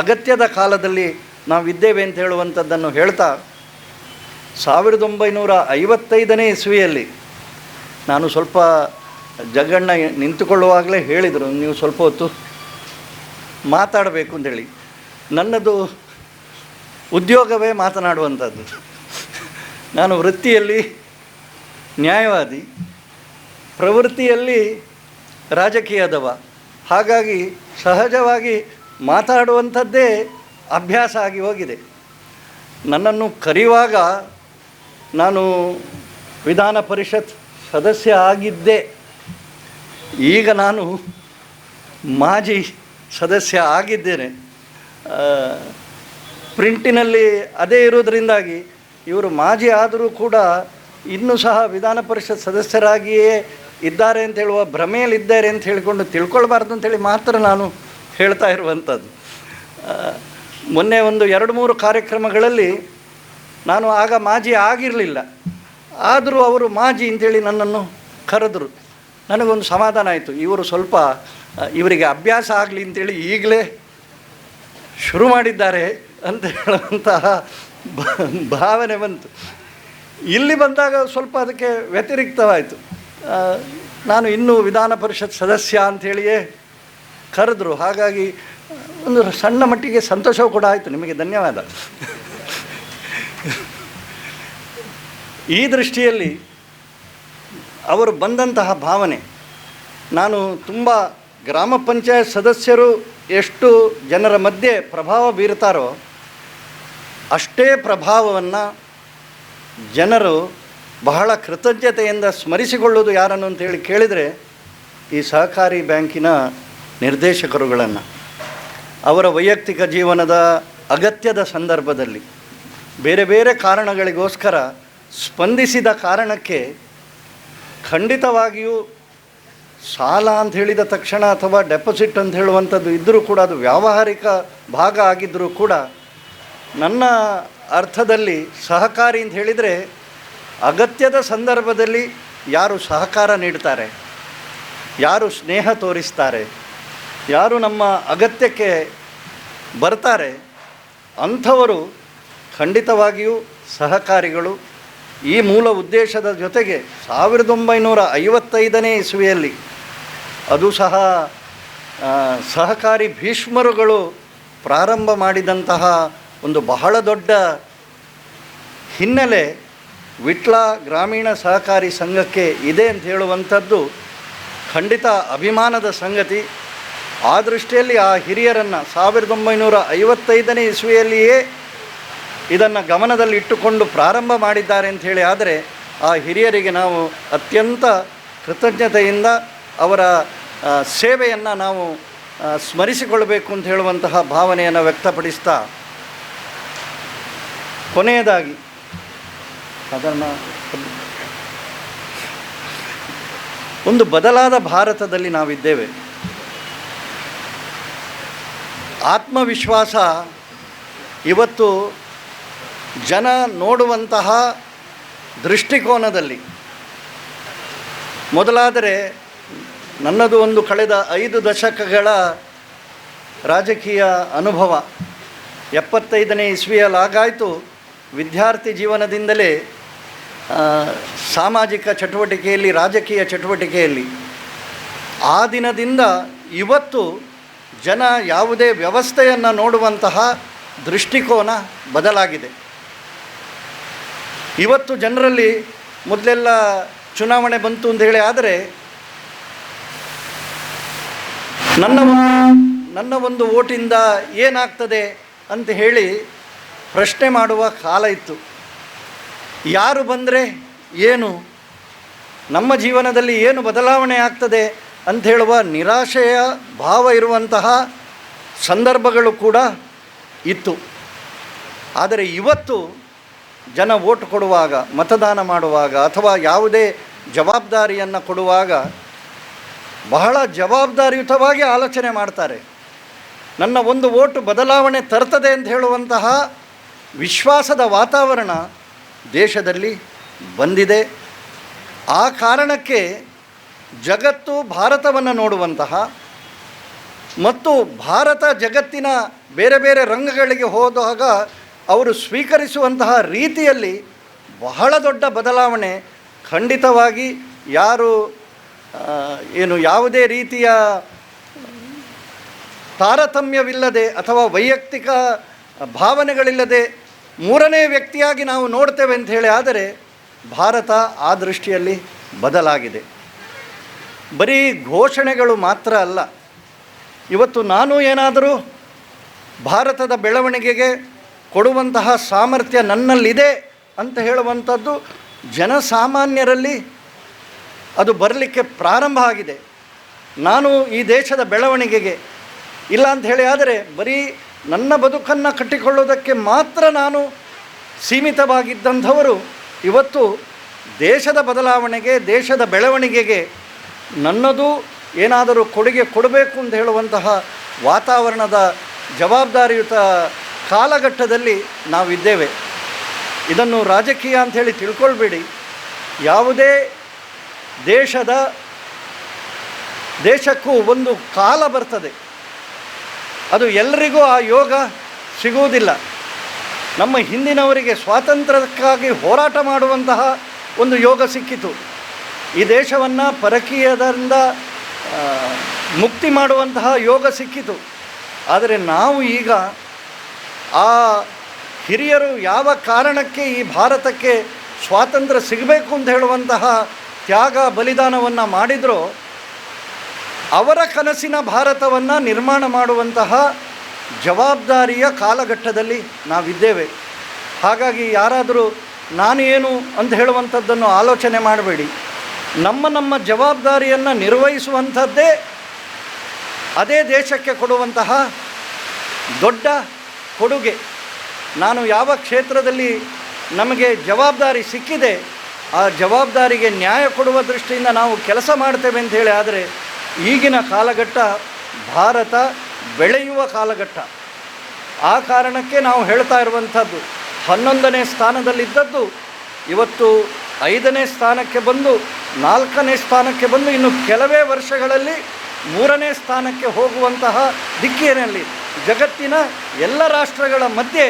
ಅಗತ್ಯದ ಕಾಲದಲ್ಲಿ ನಾವಿದ್ದೇವೆ ಅಂತ ಹೇಳುವಂಥದ್ದನ್ನು ಹೇಳ್ತಾ 1955ನೇ ಇಸ್ವಿಯಲ್ಲಿ ನಾನು ಸ್ವಲ್ಪ ಜಗಣ್ಣ ನಿಂತುಕೊಳ್ಳುವಾಗಲೇ ಹೇಳಿದರು, ನೀವು ಸ್ವಲ್ಪ ಹೊತ್ತು ಮಾತಾಡಬೇಕು ಅಂತೇಳಿ. ನನ್ನದು ಉದ್ಯೋಗವೇ ಮಾತನಾಡುವಂಥದ್ದು. ನಾನು ವೃತ್ತಿಯಲ್ಲಿ ನ್ಯಾಯವಾದಿ, ಪ್ರವೃತ್ತಿಯಲ್ಲಿ ರಾಜಕೀಯದವ. ಹಾಗಾಗಿ ಸಹಜವಾಗಿ ಮಾತಾಡುವಂಥದ್ದೇ ಅಭ್ಯಾಸ ಆಗಿ ಹೋಗಿದೆ. ನನ್ನನ್ನು ಕರೆಯುವಾಗ ನಾನು ವಿಧಾನ ಪರಿಷತ್ ಸದಸ್ಯ ಆಗಿದ್ದೆ. ಈಗ ನಾನು ಮಾಜಿ ಸದಸ್ಯ ಆಗಿದ್ದೇನೆ. ಪ್ರಿಂಟಿನಲ್ಲಿ ಅದೇ ಇರೋದರಿಂದಾಗಿ ಇವರು ಮಾಜಿ ಆದರೂ ಕೂಡ ಇನ್ನೂ ಸಹ ವಿಧಾನ ಪರಿಷತ್ ಸದಸ್ಯರಾಗಿಯೇ ಇದ್ದಾರೆ ಅಂತ ಹೇಳುವ ಭ್ರಮೆಯಲ್ಲಿದ್ದಾರೆ ಅಂತ ಹೇಳಿಕೊಂಡು ತಿಳ್ಕೊಳ್ಬಾರ್ದು ಅಂತೇಳಿ ಮಾತ್ರ ನಾನು ಹೇಳ್ತಾ ಇರುವಂಥದ್ದು. ಮೊನ್ನೆ ಒಂದು 2-3 ಕಾರ್ಯಕ್ರಮಗಳಲ್ಲಿ ನಾನು ಆಗ ಮಾಜಿ ಆಗಿರಲಿಲ್ಲ, ಆದರೂ ಅವರು ಮಾಜಿ ಅಂತೇಳಿ ನನ್ನನ್ನು ಕರೆದರು. ನನಗೊಂದು ಸಮಾಧಾನ ಆಯಿತು, ಇವರು ಸ್ವಲ್ಪ ಇವರಿಗೆ ಅಭ್ಯಾಸ ಆಗಲಿ ಅಂತೇಳಿ ಈಗಲೇ ಶುರು ಮಾಡಿದ್ದಾರೆ ಅಂತ ಹೇಳುವಂತಹ ಭಾವನೆ ಬಂತು. ಇಲ್ಲಿ ಬಂದಾಗ ಸ್ವಲ್ಪ ಅದಕ್ಕೆ ವ್ಯತಿರಿಕ್ತವಾಯಿತು. ನಾನು ಇನ್ನೂ ವಿಧಾನ ಪರಿಷತ್ ಸದಸ್ಯ ಅಂಥೇಳಿಯೇ ಕರೆದ್ರು. ಹಾಗಾಗಿ ಒಂದು ಸಣ್ಣ ಮಟ್ಟಿಗೆ ಸಂತೋಷವೂ ಕೂಡ ಆಯಿತು. ನಿಮಗೆ ಧನ್ಯವಾದ. ಈ ದೃಷ್ಟಿಯಲ್ಲಿ ಅವರು ಬಂದಂತಹ ಭಾವನೆ, ನಾನು ತುಂಬ ಗ್ರಾಮ ಪಂಚಾಯತ್ ಸದಸ್ಯರು ಎಷ್ಟು ಜನರ ಮಧ್ಯೆ ಪ್ರಭಾವ ಬೀರ್ತಾರೋ ಅಷ್ಟೇ ಪ್ರಭಾವವನ್ನು ಜನರು ಬಹಳ ಕೃತಜ್ಞತೆಯಿಂದ ಸ್ಮರಿಸಿಕೊಳ್ಳುವುದು ಯಾರನ್ನು ಅಂತೇಳಿ ಕೇಳಿದರೆ ಈ ಸಹಕಾರಿ ಬ್ಯಾಂಕಿನ ನಿರ್ದೇಶಕರುಗಳನ್ನು. ಅವರ ವೈಯಕ್ತಿಕ ಜೀವನದ ಅಗತ್ಯದ ಸಂದರ್ಭದಲ್ಲಿ ಬೇರೆ ಬೇರೆ ಕಾರಣಗಳಿಗೋಸ್ಕರ ಸ್ಪಂದಿಸಿದ ಕಾರಣಕ್ಕೆ ಖಂಡಿತವಾಗಿಯೂ ಸಾಲ ಅಂತ ಹೇಳಿದ ತಕ್ಷಣ ಅಥವಾ ಡೆಪಾಸಿಟ್ ಅಂತ ಹೇಳುವಂಥದ್ದು ಇದ್ದರೂ ಕೂಡ ಅದು ವ್ಯಾವಹಾರಿಕ ಭಾಗ ಆಗಿದ್ದರೂ ಕೂಡ ನನ್ನ ಅರ್ಥದಲ್ಲಿ ಸಹಕಾರಿ ಅಂತ ಹೇಳಿದರೆ ಅಗತ್ಯದ ಸಂದರ್ಭದಲ್ಲಿ ಯಾರು ಸಹಕಾರ ನೀಡ್ತಾರೆ, ಯಾರು ಸ್ನೇಹ ತೋರಿಸ್ತಾರೆ, ಯಾರು ನಮ್ಮ ಅಗತ್ಯಕ್ಕೆ ಬರ್ತಾರೆ ಅಂಥವರು ಖಂಡಿತವಾಗಿಯೂ ಸಹಕಾರಿಗಳು. ಈ ಮೂಲ ಉದ್ದೇಶದ ಜೊತೆಗೆ 1955ನೇ ಇಸ್ವಿಯಲ್ಲಿ ಅದು ಸಹ ಸಹಕಾರಿ ಭೀಷ್ಮರುಗಳು ಪ್ರಾರಂಭ ಮಾಡಿದಂತಹ ಒಂದು ಬಹಳ ದೊಡ್ಡ ಹಿನ್ನೆಲೆ ವಿಟ್ಲ ಗ್ರಾಮೀಣ ಸಹಕಾರಿ ಸಂಘಕ್ಕೆ ಇದೆ ಅಂತ ಹೇಳುವಂಥದ್ದು ಖಂಡಿತ ಅಭಿಮಾನದ ಸಂಗತಿ. ಆ ದೃಷ್ಟಿಯಲ್ಲಿ ಆ ಹಿರಿಯರನ್ನು 1955ನೇ ಇಸ್ವಿಯಲ್ಲಿಯೇ ಇದನ್ನು ಗಮನದಲ್ಲಿಟ್ಟುಕೊಂಡು ಪ್ರಾರಂಭ ಮಾಡಿದ್ದಾರೆ ಅಂಥೇಳಿ ಆದರೆ ಆ ಹಿರಿಯರಿಗೆ ನಾವು ಅತ್ಯಂತ ಕೃತಜ್ಞತೆಯಿಂದ ಅವರ ಸೇವೆಯನ್ನು ನಾವು ಸ್ಮರಿಸಿಕೊಳ್ಳಬೇಕು ಅಂತ ಹೇಳುವಂತಹ ಭಾವನೆಯನ್ನು ವ್ಯಕ್ತಪಡಿಸ್ತಾ, ಕೊನೆಯದಾಗಿ ಅದನ್ನು ಒಂದು ಬದಲಾದ ಭಾರತದಲ್ಲಿ ನಾವಿದ್ದೇವೆ. ಆತ್ಮವಿಶ್ವಾಸ ಇವತ್ತು ಜನ ನೋಡುವಂತಹ ದೃಷ್ಟಿಕೋನದಲ್ಲಿ ಮೊದಲಾದರೆ ನನ್ನದು ಒಂದು ಕಳೆದ 5 ದಶಕಗಳ ರಾಜಕೀಯ ಅನುಭವ 75ನೇ ಇಸ್ವಿಯಲ್ಲಾಗಾಯಿತು. ವಿದ್ಯಾರ್ಥಿ ಜೀವನದಿಂದಲೇ ಸಾಮಾಜಿಕ ಚಟುವಟಿಕೆಯಲ್ಲಿ, ರಾಜಕೀಯ ಚಟುವಟಿಕೆಯಲ್ಲಿ ಆ ದಿನದಿಂದ ಇವತ್ತು ಜನ ಯಾವುದೇ ವ್ಯವಸ್ಥೆಯನ್ನು ನೋಡುವಂತಹ ದೃಷ್ಟಿಕೋನ ಬದಲಾಗಿದೆ. ಇವತ್ತು ಜನರಲ್ಲಿ ಮೊದಲೆಲ್ಲ ಚುನಾವಣೆ ಬಂತು ಅಂತ ಹೇಳಿ ಆದರೆ ನನ್ನ ಒಂದು ಓಟಿಂದ ಏನಾಗ್ತದೆ ಅಂತ ಹೇಳಿ ಪ್ರಶ್ನೆ ಮಾಡುವ ಕಾಲ ಇತ್ತು. ಯಾರು ಬಂದರೆ ಏನು, ನಮ್ಮ ಜೀವನದಲ್ಲಿ ಏನು ಬದಲಾವಣೆ ಆಗ್ತದೆ ಅಂತ ಹೇಳುವ ನಿರಾಶೆಯ ಭಾವ ಇರುವಂತಹ ಸಂದರ್ಭಗಳು ಕೂಡ ಇತ್ತು. ಆದರೆ ಇವತ್ತು ಜನ ವೋಟ್ ಕೊಡುವಾಗ, ಮತದಾನ ಮಾಡುವಾಗ ಅಥವಾ ಯಾವುದೇ ಜವಾಬ್ದಾರಿಯನ್ನು ಕೊಡುವಾಗ ಬಹಳ ಜವಾಬ್ದಾರಿಯುತವಾಗಿ ಆಲೋಚನೆ ಮಾಡ್ತಾರೆ. ನನ್ನ ಒಂದು ವೋಟು ಬದಲಾವಣೆ ತರ್ತದೆ ಅಂತ ಹೇಳುವಂತಹ ವಿಶ್ವಾಸದ ವಾತಾವರಣ ದೇಶದಲ್ಲಿ ಬಂದಿದೆ. ಆ ಕಾರಣಕ್ಕೆ ಜಗತ್ತು ಭಾರತವನ್ನು ನೋಡುವಂತಹ ಮತ್ತು ಭಾರತ ಜಗತ್ತಿನ ಬೇರೆ ಬೇರೆ ರಂಗಗಳಿಗೆ ಹೋದಾಗ ಅವರು ಸ್ವೀಕರಿಸುವಂತಹ ರೀತಿಯಲ್ಲಿ ಬಹಳ ದೊಡ್ಡ ಬದಲಾವಣೆ ಖಂಡಿತವಾಗಿ ಯಾರು ಯಾವುದೇ ರೀತಿಯ ತಾರತಮ್ಯವಿಲ್ಲದೆ ಅಥವಾ ವೈಯಕ್ತಿಕ ಭಾವನೆಗಳಿಲ್ಲದೆ ಮೂರನೇ ವ್ಯಕ್ತಿಯಾಗಿ ನಾವು ನೋಡ್ತೇವೆ ಅಂತ ಹೇಳಿ ಆದರೆ ಭಾರತ ಆ ದೃಷ್ಟಿಯಲ್ಲಿ ಬದಲಾಗಿದೆ. ಬರೀ ಘೋಷಣೆಗಳು ಮಾತ್ರ ಅಲ್ಲ, ಇವತ್ತು ನಾನು ಏನಾದರೂ ಭಾರತದ ಬೆಳವಣಿಗೆಗೆ ಕೊಡುವಂತಹ ಸಾಮರ್ಥ್ಯ ನನ್ನಲ್ಲಿದೆ ಅಂತ ಹೇಳುವಂಥದ್ದು ಜನಸಾಮಾನ್ಯರಲ್ಲಿ ಅದು ಬರಲಿಕ್ಕೆ ಪ್ರಾರಂಭ ಆಗಿದೆ. ನಾನು ಈ ದೇಶದ ಬೆಳವಣಿಗೆಗೆ ಇಲ್ಲ ಅಂತ ಹೇಳಿ ಆದರೆ ಬರೀ ನನ್ನ ಬದುಕನ್ನು ಕಟ್ಟಿಕೊಳ್ಳುವುದಕ್ಕೆ ಮಾತ್ರ ನಾನು ಸೀಮಿತವಾಗಿದ್ದಂಥವರು ಇವತ್ತು ದೇಶದ ಬದಲಾವಣೆಗೆ, ದೇಶದ ಬೆಳವಣಿಗೆಗೆ ನನ್ನದು ಏನಾದರೂ ಕೊಡುಗೆ ಕೊಡಬೇಕು ಅಂತ ಹೇಳುವಂತಹ ವಾತಾವರಣದ ಜವಾಬ್ದಾರಿಯುತ ಕಾಲಘಟ್ಟದಲ್ಲಿ ನಾವಿದ್ದೇವೆ. ಇದನ್ನು ರಾಜಕೀಯ ಅಂಥೇಳಿ ತಿಳ್ಕೊಳ್ಬೇಡಿ. ಯಾವುದೇ ದೇಶಕ್ಕೂ ಒಂದು ಕಾಲ ಬರ್ತದೆ, ಅದು ಎಲ್ಲರಿಗೂ ಆ ಯೋಗ ಸಿಗುವುದಿಲ್ಲ. ನಮ್ಮ ಹಿಂದಿನವರಿಗೆ ಸ್ವಾತಂತ್ರ್ಯಕ್ಕಾಗಿ ಹೋರಾಟ ಮಾಡುವಂತಹ ಒಂದು ಯೋಗ ಸಿಕ್ಕಿತು. ಈ ದೇಶವನ್ನು ಪರಕೀಯದಿಂದ ಮುಕ್ತಿ ಮಾಡುವಂತಹ ಯೋಗ ಸಿಕ್ಕಿತು. ಆದರೆ ನಾವು ಈಗ ಆ ಹಿರಿಯರು ಯಾವ ಕಾರಣಕ್ಕೆ ಈ ಭಾರತಕ್ಕೆ ಸ್ವಾತಂತ್ರ್ಯ ಸಿಗಬೇಕು ಅಂತ ಹೇಳುವಂತಹ ತ್ಯಾಗ ಬಲಿದಾನವನ್ನು ಮಾಡಿದರೋ ಅವರ ಕನಸಿನ ಭಾರತವನ್ನು ನಿರ್ಮಾಣ ಮಾಡುವಂತಹ ಜವಾಬ್ದಾರಿಯ ಕಾಲಘಟ್ಟದಲ್ಲಿ ನಾವಿದ್ದೇವೆ. ಹಾಗಾಗಿ ಯಾರಾದರೂ ನಾನು ಏನು ಅಂತ ಹೇಳುವಂಥದ್ದನ್ನು ಆಲೋಚನೆ ಮಾಡಬೇಡಿ. ನಮ್ಮ ಜವಾಬ್ದಾರಿಯನ್ನು ನಿರ್ವಹಿಸುವಂಥದ್ದೇ ಅದೇ ದೇಶಕ್ಕೆ ಕೊಡುವಂತಹ ದೊಡ್ಡ ಕೊಡುಗೆ. ನಾನು ಯಾವ ಕ್ಷೇತ್ರದಲ್ಲಿ ನಮಗೆ ಜವಾಬ್ದಾರಿ ಸಿಕ್ಕಿದೆ ಆ ಜವಾಬ್ದಾರಿಗೆ ನ್ಯಾಯ ಕೊಡುವ ದೃಷ್ಟಿಯಿಂದ ನಾವು ಕೆಲಸ ಮಾಡ್ತೇವೆ ಅಂಥೇಳಿ. ಆದರೆ ಈಗಿನ ಕಾಲಘಟ್ಟ ಭಾರತ ಬೆಳೆಯುವ ಕಾಲಘಟ್ಟ. ಆ ಕಾರಣಕ್ಕೆ ನಾವು ಹೇಳ್ತಾ ಇರುವಂಥದ್ದು 11ನೇ ಸ್ಥಾನದಲ್ಲಿದ್ದದ್ದು ಇವತ್ತು 5ನೇ ಸ್ಥಾನಕ್ಕೆ ಬಂದು 4ನೇ ಸ್ಥಾನಕ್ಕೆ ಬಂದು ಇನ್ನು ಕೆಲವೇ ವರ್ಷಗಳಲ್ಲಿ 3ನೇ ಸ್ಥಾನಕ್ಕೆ ಹೋಗುವಂತಹ ದಿಕ್ಕಿನಲ್ಲಿ ಜಗತ್ತಿನ ಎಲ್ಲ ರಾಷ್ಟ್ರಗಳ ಮಧ್ಯೆ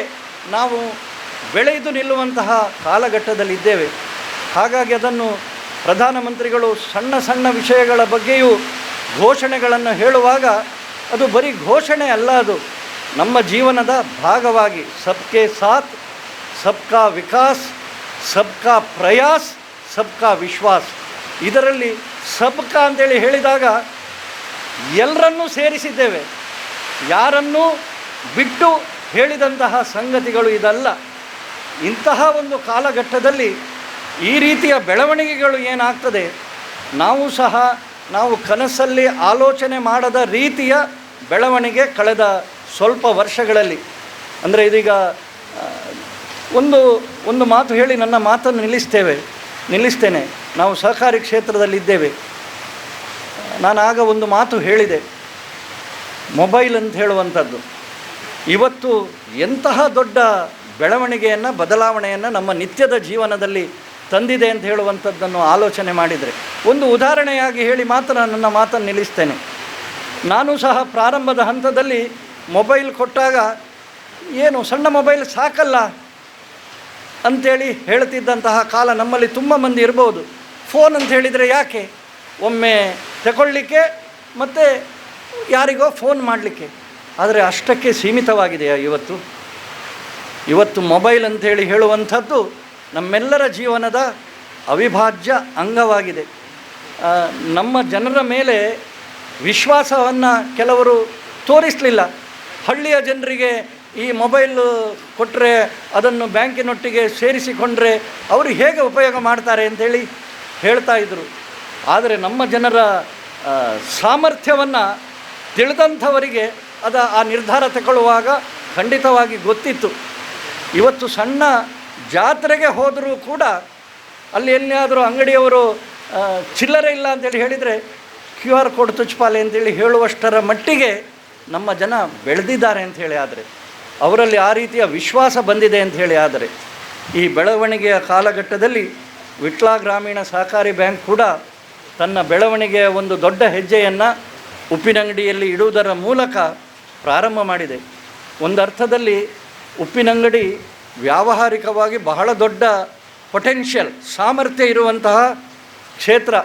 ನಾವು ಬೆಳೆದು ನಿಲ್ಲುವಂತಹ ಕಾಲಘಟ್ಟದಲ್ಲಿದ್ದೇವೆ. ಹಾಗಾಗಿ ಅದನ್ನು ಪ್ರಧಾನಮಂತ್ರಿಗಳು ಸಣ್ಣ ಸಣ್ಣ ವಿಷಯಗಳ ಬಗ್ಗೆಯೂ ಘೋಷಣೆಗಳನ್ನು ಹೇಳುವಾಗ ಅದು ಬರೀ ಘೋಷಣೆ ಅಲ್ಲ, ಅದು ನಮ್ಮ ಜೀವನದ ಭಾಗವಾಗಿ ಸಬ್ಕೆ ಸಾಥ್ ಸಬ್ಕಾ ವಿಕಾಸ್ ಸಬ್ಕಾ ಪ್ರಯಾಸ್ ಸಬ್ಕಾ ವಿಶ್ವಾಸ್. ಇದರಲ್ಲಿ ಸಬ್ಕಾ ಅಂತೇಳಿ ಹೇಳಿದಾಗ ಎಲ್ಲರನ್ನೂ ಸೇರಿಸಿದ್ದೇವೆ, ಯಾರನ್ನೂ ಬಿಟ್ಟು ಹೇಳಿದಂತಹ ಸಂಗತಿಗಳು ಇದಲ್ಲ. ಇಂತಹ ಒಂದು ಕಾಲಘಟ್ಟದಲ್ಲಿ ಈ ರೀತಿಯ ಬೆಳವಣಿಗೆಗಳು ಏನಾಗ್ತದೆ, ನಾವು ಕನಸಲ್ಲಿ ಆಲೋಚನೆ ಮಾಡದ ರೀತಿಯ ಬೆಳವಣಿಗೆ ಕಳೆದ ಸ್ವಲ್ಪ ವರ್ಷಗಳಲ್ಲಿ. ಅಂದರೆ ಇದೀಗ ಒಂದು ಮಾತು ಹೇಳಿ ನನ್ನ ಮಾತನ್ನು ನಿಲ್ಲಿಸ್ತೇನೆ. ನಾವು ಸಹಕಾರಿ ಕ್ಷೇತ್ರದಲ್ಲಿದ್ದೇವೆ. ನಾನು ಆಗ ಒಂದು ಮಾತು ಹೇಳಿದೆ, ಮೊಬೈಲ್ ಅಂತ ಹೇಳುವಂಥದ್ದು ಇವತ್ತು ಎಂತಹ ದೊಡ್ಡ ಬೆಳವಣಿಗೆಯನ್ನು ಬದಲಾವಣೆಯನ್ನು ನಮ್ಮ ನಿತ್ಯದ ಜೀವನದಲ್ಲಿ ತಂದಿದೆ ಅಂತ ಹೇಳುವಂಥದ್ದನ್ನು ಆಲೋಚನೆ ಮಾಡಿದರೆ, ಒಂದು ಉದಾಹರಣೆಯಾಗಿ ಹೇಳಿ ಮಾತ್ರ ನನ್ನ ಮಾತನ್ನು ನಿಲ್ಲಿಸ್ತೇನೆ. ನಾನು ಸಹ ಪ್ರಾರಂಭದ ಹಂತದಲ್ಲಿ ಮೊಬೈಲ್ ಕೊಟ್ಟಾಗ ಏನು ಸಣ್ಣ ಮೊಬೈಲ್ ಸಾಕಲ್ಲ ಅಂಥೇಳಿ ಹೇಳ್ತಿದ್ದಂತಹ ಕಾಲ ನಮ್ಮಲ್ಲಿ ತುಂಬ ಮಂದಿ ಇರ್ಬೋದು. ಫೋನ್ ಅಂತ ಹೇಳಿದರೆ ಯಾಕೆ, ಒಮ್ಮೆ ತಗೊಳ್ಳಿಕ್ಕೆ ಮತ್ತು ಯಾರಿಗೋ ಫೋನ್ ಮಾಡಲಿಕ್ಕೆ. ಆದರೆ ಅಷ್ಟಕ್ಕೆ ಸೀಮಿತವಾಗಿದೆಯಾ ಇವತ್ತು ಮೊಬೈಲ್ ಅಂಥೇಳಿ ಹೇಳುವಂಥದ್ದು ನಮ್ಮೆಲ್ಲರ ಜೀವನದ ಅವಿಭಾಜ್ಯ ಅಂಗವಾಗಿದೆ. ನಮ್ಮ ಜನರ ಮೇಲೆ ವಿಶ್ವಾಸವನ್ನು ಕೆಲವರು ತೋರಿಸಲಿಲ್ಲ. ಹಳ್ಳಿಯ ಜನರಿಗೆ ಈ ಮೊಬೈಲ್ ಕೊಟ್ಟರೆ ಅದನ್ನು ಬ್ಯಾಂಕಿನೊಟ್ಟಿಗೆ ಸೇರಿಸಿಕೊಂಡ್ರೆ ಅವರು ಹೇಗೆ ಉಪಯೋಗ ಮಾಡ್ತಾರೆ ಅಂಥೇಳಿ ಹೇಳ್ತಾಯಿದ್ರು. ಆದರೆ ನಮ್ಮ ಜನರ ಸಾಮರ್ಥ್ಯವನ್ನು ತಿಳಿದಂಥವರಿಗೆ ಆ ನಿರ್ಧಾರ ತಗೊಳ್ಳುವಾಗ ಖಂಡಿತವಾಗಿ ಗೊತ್ತಿತ್ತು. ಇವತ್ತು ಸಣ್ಣ ಜಾತ್ರೆಗೆ ಹೋದರೂ ಕೂಡ ಅಲ್ಲಿ ಎಲ್ಲಿಯಾದರೂ ಅಂಗಡಿಯವರು ಚಿಲ್ಲರೆ ಇಲ್ಲ ಅಂತೇಳಿ ಹೇಳಿದರೆ QR ಕೋಡ್ ತುಚ್ಪಾಲೆ ಅಂತೇಳಿ ಹೇಳುವಷ್ಟರ ಮಟ್ಟಿಗೆ ನಮ್ಮ ಜನ ಬೆಳೆದಿದ್ದಾರೆ ಅಂಥೇಳಿ. ಆದರೆ ಅವರಲ್ಲಿ ಆ ರೀತಿಯ ವಿಶ್ವಾಸ ಬಂದಿದೆ ಅಂಥೇಳಿ. ಆದರೆ ಈ ಬೆಳವಣಿಗೆಯ ಕಾಲಘಟ್ಟದಲ್ಲಿ ವಿಟ್ಲ ಗ್ರಾಮೀಣ ಸಹಕಾರಿ ಬ್ಯಾಂಕ್ ಕೂಡ ತನ್ನ ಬೆಳವಣಿಗೆಯ ಒಂದು ದೊಡ್ಡ ಹೆಜ್ಜೆಯನ್ನು ಉಪ್ಪಿನಂಗಡಿಯಲ್ಲಿ ಇಡುವುದರ ಮೂಲಕ ಪ್ರಾರಂಭ ಮಾಡಿದೆ. ಒಂದು ಅರ್ಥದಲ್ಲಿ ಉಪ್ಪಿನಂಗಡಿ ವ್ಯಾವಹಾರಿಕವಾಗಿ ಬಹಳ ದೊಡ್ಡ ಪೊಟೆನ್ಷಿಯಲ್ ಸಾಮರ್ಥ್ಯ ಇರುವಂತಹ ಕ್ಷೇತ್ರ.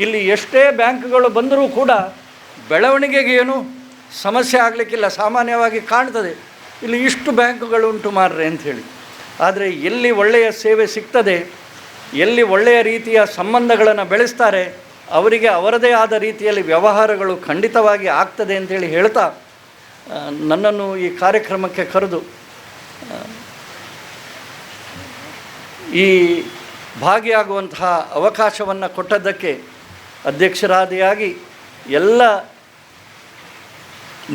ಇಲ್ಲಿ ಎಷ್ಟೇ ಬ್ಯಾಂಕ್ಗಳು ಬಂದರೂ ಕೂಡ ಬೆಳವಣಿಗೆಗೆ ಏನು ಸಮಸ್ಯೆ ಆಗಲಿಕ್ಕಿಲ್ಲ. ಸಾಮಾನ್ಯವಾಗಿ ಕಾಣ್ತದೆ ಇಲ್ಲಿ ಇಷ್ಟು ಬ್ಯಾಂಕುಗಳು ಉಂಟು ಮಾರ್ರೆ ಅಂಥೇಳಿ. ಆದರೆ ಎಲ್ಲಿ ಒಳ್ಳೆಯ ಸೇವೆ ಸಿಗ್ತದೆ, ಎಲ್ಲಿ ಒಳ್ಳೆಯ ರೀತಿಯ ಸಂಬಂಧಗಳನ್ನು ಬೆಳೆಸ್ತಾರೆ, ಅವರಿಗೆ ಅವರದೇ ಆದ ರೀತಿಯಲ್ಲಿ ವ್ಯವಹಾರಗಳು ಖಂಡಿತವಾಗಿ ಆಗ್ತದೆ ಅಂಥೇಳಿ ಹೇಳ್ತಾ ನನ್ನನ್ನು ಈ ಕಾರ್ಯಕ್ರಮಕ್ಕೆ ಕರೆದು ಈ ಭಾಗಿಯಾಗುವಂತಹ ಅವಕಾಶವನ್ನು ಕೊಟ್ಟದ್ದಕ್ಕೆ ಅಧ್ಯಕ್ಷರಾದಿಯಾಗಿ ಎಲ್ಲ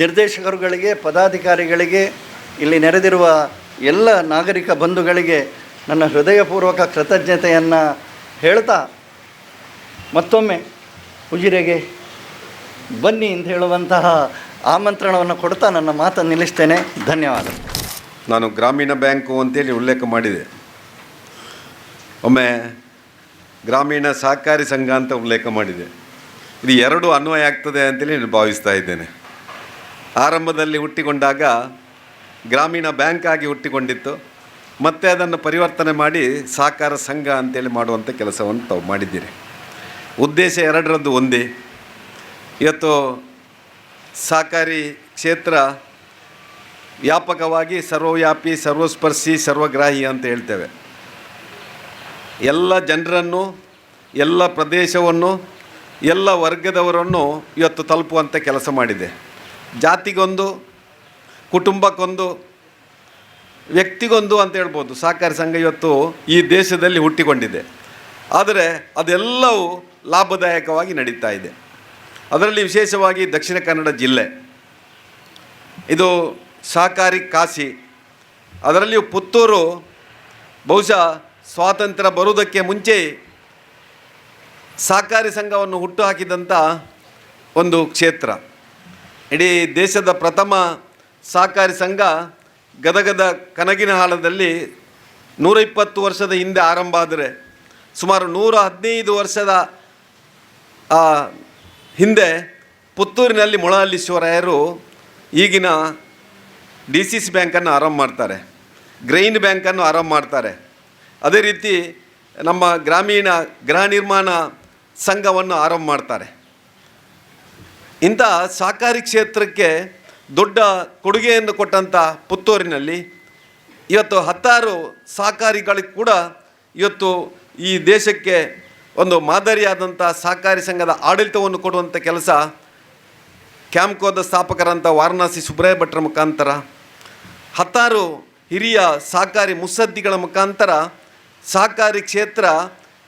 ನಿರ್ದೇಶಕರುಗಳಿಗೆ, ಪದಾಧಿಕಾರಿಗಳಿಗೆ, ಇಲ್ಲಿ ನೆರೆದಿರುವ ಎಲ್ಲ ನಾಗರಿಕ ಬಂಧುಗಳಿಗೆ ನನ್ನ ಹೃದಯಪೂರ್ವಕ ಕೃತಜ್ಞತೆಯನ್ನು ಹೇಳ್ತಾ ಮತ್ತೊಮ್ಮೆ ಉಜಿರೆಗೆ ಬನ್ನಿ ಅಂತ ಹೇಳುವಂತಹ ಆಮಂತ್ರಣವನ್ನು ಕೊಡ್ತಾ ನನ್ನ ಮಾತನ್ನು ನಿಲ್ಲಿಸ್ತೇನೆ. ಧನ್ಯವಾದ.
ನಾನು ಗ್ರಾಮೀಣ ಬ್ಯಾಂಕು ಅಂತೇಳಿ ಉಲ್ಲೇಖ ಮಾಡಿದೆ, ಒಮ್ಮೆ ಗ್ರಾಮೀಣ ಸಹಕಾರಿ ಸಂಘ ಅಂತ ಉಲ್ಲೇಖ ಮಾಡಿದೆ. ಇದು ಎರಡೂ ಅನ್ವಯ ಆಗ್ತದೆ ಅಂತೇಳಿ ನಾನು ಭಾವಿಸ್ತಾ ಇದ್ದೇನೆ. ಆರಂಭದಲ್ಲಿ ಹುಟ್ಟಿಕೊಂಡಾಗ ಗ್ರಾಮೀಣ ಬ್ಯಾಂಕ್ ಆಗಿ ಹುಟ್ಟಿಕೊಂಡಿತ್ತು, ಮತ್ತೆ ಅದನ್ನು ಪರಿವರ್ತನೆ ಮಾಡಿ ಸಹಕಾರ ಸಂಘ ಅಂತೇಳಿ ಮಾಡುವಂಥ ಕೆಲಸವನ್ನು ತಾವು ಮಾಡಿದ್ದೀರಿ. ಉದ್ದೇಶ ಎರಡರದ್ದು ಒಂದೇ. ಇವತ್ತು ಸಹಕಾರಿ ಕ್ಷೇತ್ರ ವ್ಯಾಪಕವಾಗಿ ಸರ್ವವ್ಯಾಪಿ, ಸರ್ವಸ್ಪರ್ಶಿ, ಸರ್ವಗ್ರಾಹಿ ಅಂತ ಹೇಳ್ತೇವೆ. ಎಲ್ಲ ಜನರನ್ನು, ಎಲ್ಲ ಪ್ರದೇಶವನ್ನು, ಎಲ್ಲ ವರ್ಗದವರನ್ನು ಇವತ್ತು ತಲುಪುವಂಥ ಕೆಲಸ ಮಾಡಿದೆ. ಜಾತಿಗೊಂದು, ಕುಟುಂಬಕ್ಕೊಂದು, ವ್ಯಕ್ತಿಗೊಂದು ಅಂತ ಹೇಳ್ಬೋದು ಸಹಕಾರಿ ಸಂಘ ಇವತ್ತು ಈ ದೇಶದಲ್ಲಿ ಹುಟ್ಟಿಕೊಂಡಿದೆ. ಆದರೆ ಅದೆಲ್ಲವೂ ಲಾಭದಾಯಕವಾಗಿ ನಡೀತಾ ಇದೆ. ಅದರಲ್ಲಿ ವಿಶೇಷವಾಗಿ ದಕ್ಷಿಣ ಕನ್ನಡ ಜಿಲ್ಲೆ ಇದು ಸಹಕಾರಿ ಕಾಶಿ. ಅದರಲ್ಲಿಯೂ ಪುತ್ತೂರು ಬಹುಶಃ ಸ್ವಾತಂತ್ರ್ಯ ಬರುವುದಕ್ಕೆ ಮುಂಚೆ ಸಹಕಾರಿ ಸಂಘವನ್ನು ಹುಟ್ಟುಹಾಕಿದಂಥ ಒಂದು ಕ್ಷೇತ್ರ. ಇಡೀ ದೇಶದ ಪ್ರಥಮ ಸಹಕಾರಿ ಸಂಘ ಗದಗದ ಕನಗಿನಹಾಳದಲ್ಲಿ 120 ವರ್ಷದ ಹಿಂದೆ ಆರಂಭ ಆದರೆ, ಸುಮಾರು 115 ವರ್ಷದ ಹಿಂದೆ ಪುತ್ತೂರಿನಲ್ಲಿ ಮೊಳಹಳ್ಳಿಶ್ವರಾಯರು ಈಗಿನ DCC ಬ್ಯಾಂಕನ್ನು ಆರಂಭ ಮಾಡ್ತಾರೆ, ಗ್ರೈನ್ ಬ್ಯಾಂಕನ್ನು ಆರಂಭ ಮಾಡ್ತಾರೆ. ಅದೇ ರೀತಿ ನಮ್ಮ ಗ್ರಾಮೀಣ ಗೃಹ ನಿರ್ಮಾಣ ಸಂಘವನ್ನು ಆರಂಭ ಮಾಡ್ತಾರೆ. ಇಂಥ ಸಹಕಾರಿ ಕ್ಷೇತ್ರಕ್ಕೆ ದೊಡ್ಡ ಕೊಡುಗೆಯನ್ನು ಕೊಟ್ಟಂಥ ಪುತ್ತೂರಿನಲ್ಲಿ ಇವತ್ತು 10 ಸಹಕಾರಿಗಳಿಗೆ ಕೂಡ ಇವತ್ತು ಈ ದೇಶಕ್ಕೆ ಒಂದು ಮಾದರಿಯಾದಂಥ ಸಹಕಾರಿ ಸಂಘದ ಆಡಳಿತವನ್ನು ಕೊಡುವಂಥ ಕೆಲಸ ಕ್ಯಾಂಪ್ಕೋದ ಸ್ಥಾಪಕರಂಥ ವಾರಣಾಸಿ ಸುಬ್ರಾಯ ಭಟ್ರ ಮುಖಾಂತರ, 10 ಹಿರಿಯ ಸಹಕಾರಿ ಮುತ್ಸದ್ದಿಗಳ ಮುಖಾಂತರ ಸಹಕಾರಿ ಕ್ಷೇತ್ರ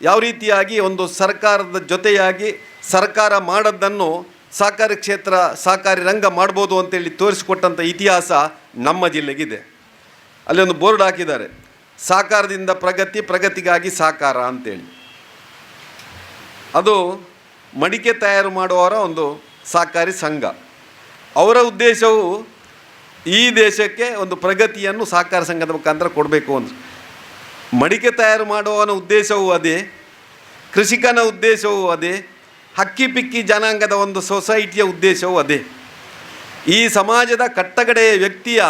ಯಾವ ರೀತಿಯಾಗಿ ಒಂದು ಸರ್ಕಾರದ ಜೊತೆಯಾಗಿ ಸರ್ಕಾರ ಮಾಡೋದನ್ನು ಸಹಕಾರಿ ಕ್ಷೇತ್ರ, ಸಹಕಾರಿ ರಂಗ ಮಾಡ್ಬೋದು ಅಂತೇಳಿ ತೋರಿಸಿಕೊಟ್ಟಂಥ ಇತಿಹಾಸ ನಮ್ಮ ಜಿಲ್ಲೆಗಿದೆ. ಅಲ್ಲಿ ಒಂದು ಬೋರ್ಡ್ ಹಾಕಿದ್ದಾರೆ, ಸಹಕಾರದಿಂದ ಪ್ರಗತಿ, ಪ್ರಗತಿಗಾಗಿ ಸಹಕಾರ ಅಂತೇಳಿ. ಅದು ಮಡಿಕೆ ತಯಾರು ಮಾಡುವವರ ಒಂದು ಸಹಕಾರಿ ಸಂಘ. ಅವರ ಉದ್ದೇಶವು ಈ ದೇಶಕ್ಕೆ ಒಂದು ಪ್ರಗತಿಯನ್ನು ಸಹಕಾರ ಸಂಘದ ಮುಖಾಂತರ ಕೊಡಬೇಕು ಅಂತ. ಮಡಿಕೆ ತಯಾರು ಮಾಡುವವನ ಉದ್ದೇಶವೂ ಅದೇ, ಕೃಷಿಕನ ಉದ್ದೇಶವೂ ಅದೇ, ಹಕ್ಕಿ ಪಿಕ್ಕಿ ಜನಾಂಗದ ಒಂದು ಸೊಸೈಟಿಯ ಉದ್ದೇಶವೂ ಅದೇ. ಈ ಸಮಾಜದ ಕಟ್ಟಕಡೆಯ ವ್ಯಕ್ತಿಯ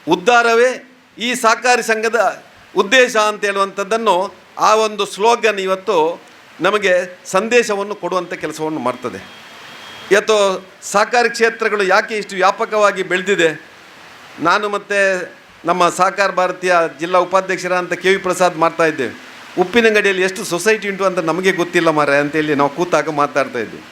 ಉದ್ಧಾರವೇ ಈ ಸಹಕಾರಿ ಸಂಘದ ಉದ್ದೇಶ ಅಂತ ಹೇಳುವಂಥದ್ದನ್ನು ಆ ಒಂದು ಸ್ಲೋಗನ್ ಇವತ್ತು ನಮಗೆ ಸಂದೇಶವನ್ನು ಕೊಡುವಂಥ ಕೆಲಸವನ್ನು ಮಾಡ್ತದೆ. ಇವತ್ತು ಸಹಕಾರಿ ಕ್ಷೇತ್ರಗಳು ಯಾಕೆ ಇಷ್ಟು ವ್ಯಾಪಕವಾಗಿ ಬೆಳೆದಿದೆ? ನಾನು ಮತ್ತು ನಮ್ಮ ಸಹಕಾರ ಭಾರತೀಯ ಜಿಲ್ಲಾ ಉಪಾಧ್ಯಕ್ಷರಾದಂಥ KV ಪ್ರಸಾದ್ ಮಾಡ್ತಾ ಇದ್ದೇವೆ. ಉಪ್ಪಿನಂಗಡಿಯಲ್ಲಿ ಎಷ್ಟು ಸೊಸೈಟಿ ಉಂಟು ಅಂತ ನಮಗೆ ಗೊತ್ತಿಲ್ಲ ಮಾರೆ ಅಂತೇಳಿ ನಾವು ಕೂತಾಗ ಮಾತಾಡ್ತಾ ಇದ್ದೀವಿ.